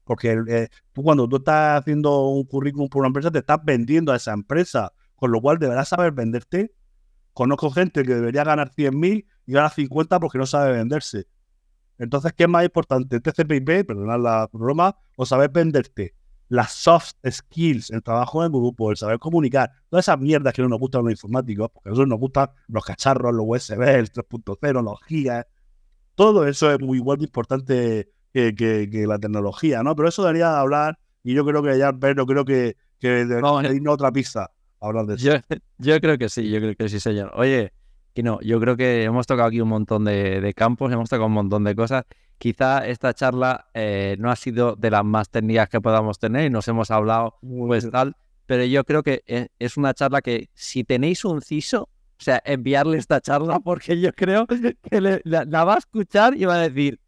S3: porque tú cuando tú estás haciendo un currículum por una empresa, te estás vendiendo a esa empresa, con lo cual deberás saber venderte. Conozco gente que debería ganar 100.000 y gana 50 porque no sabe venderse. Entonces, ¿qué es más importante? ¿TCP/IP, perdonad la broma, o saber venderte? Las soft skills, el trabajo en grupo, el saber comunicar, todas esas mierdas que no nos gustan a los informáticos, porque a nosotros nos gustan los cacharros, los USB, el 3.0, los gigas. Todo eso es muy igual de importante que la tecnología, ¿no? Pero eso debería hablar, y yo creo que ya, pero creo que debería irnos a otra pizza a hablar de eso.
S2: Yo creo que sí, señor. Oye, Kino, yo creo que hemos tocado aquí un montón de campos, hemos tocado un montón de cosas. Quizá esta charla no ha sido de las más técnicas que podamos tener y nos hemos hablado pues tal, pero yo creo que es una charla que si tenéis un CISO, o sea, enviarle esta charla porque yo creo que la va a escuchar y va a decir,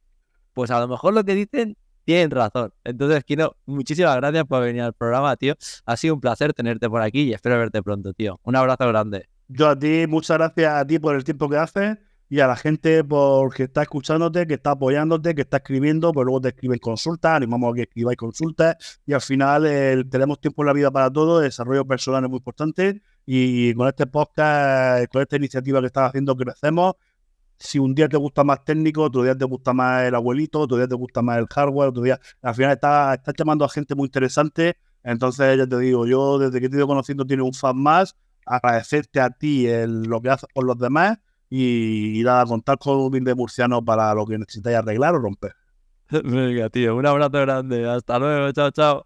S2: pues a lo mejor lo que dicen tienen razón. Entonces, Kino, muchísimas gracias por venir al programa, tío. Ha sido un placer tenerte por aquí y espero verte pronto, tío. Un abrazo grande.
S3: Yo a ti, muchas gracias a ti por el tiempo que haces y a la gente porque está escuchándote, que está apoyándote, que está escribiendo, pues luego te escriben consultas, animamos a que escribáis consultas y al final tenemos tiempo en la vida para todo, el desarrollo personal es muy importante y con este podcast, con esta iniciativa que estás haciendo, crecemos. Si un día te gusta más técnico, otro día te gusta más el abuelito, otro día te gusta más el hardware, otro día... Al final estás llamando a gente muy interesante. Entonces, ya te digo, yo desde que te he ido conociendo tienes un fan más. Agradecerte a ti lo que haces por los demás y ir a contar con un de murciano para lo que necesitáis arreglar o romper.
S2: Venga, tío, un abrazo grande. Hasta luego, chao, chao.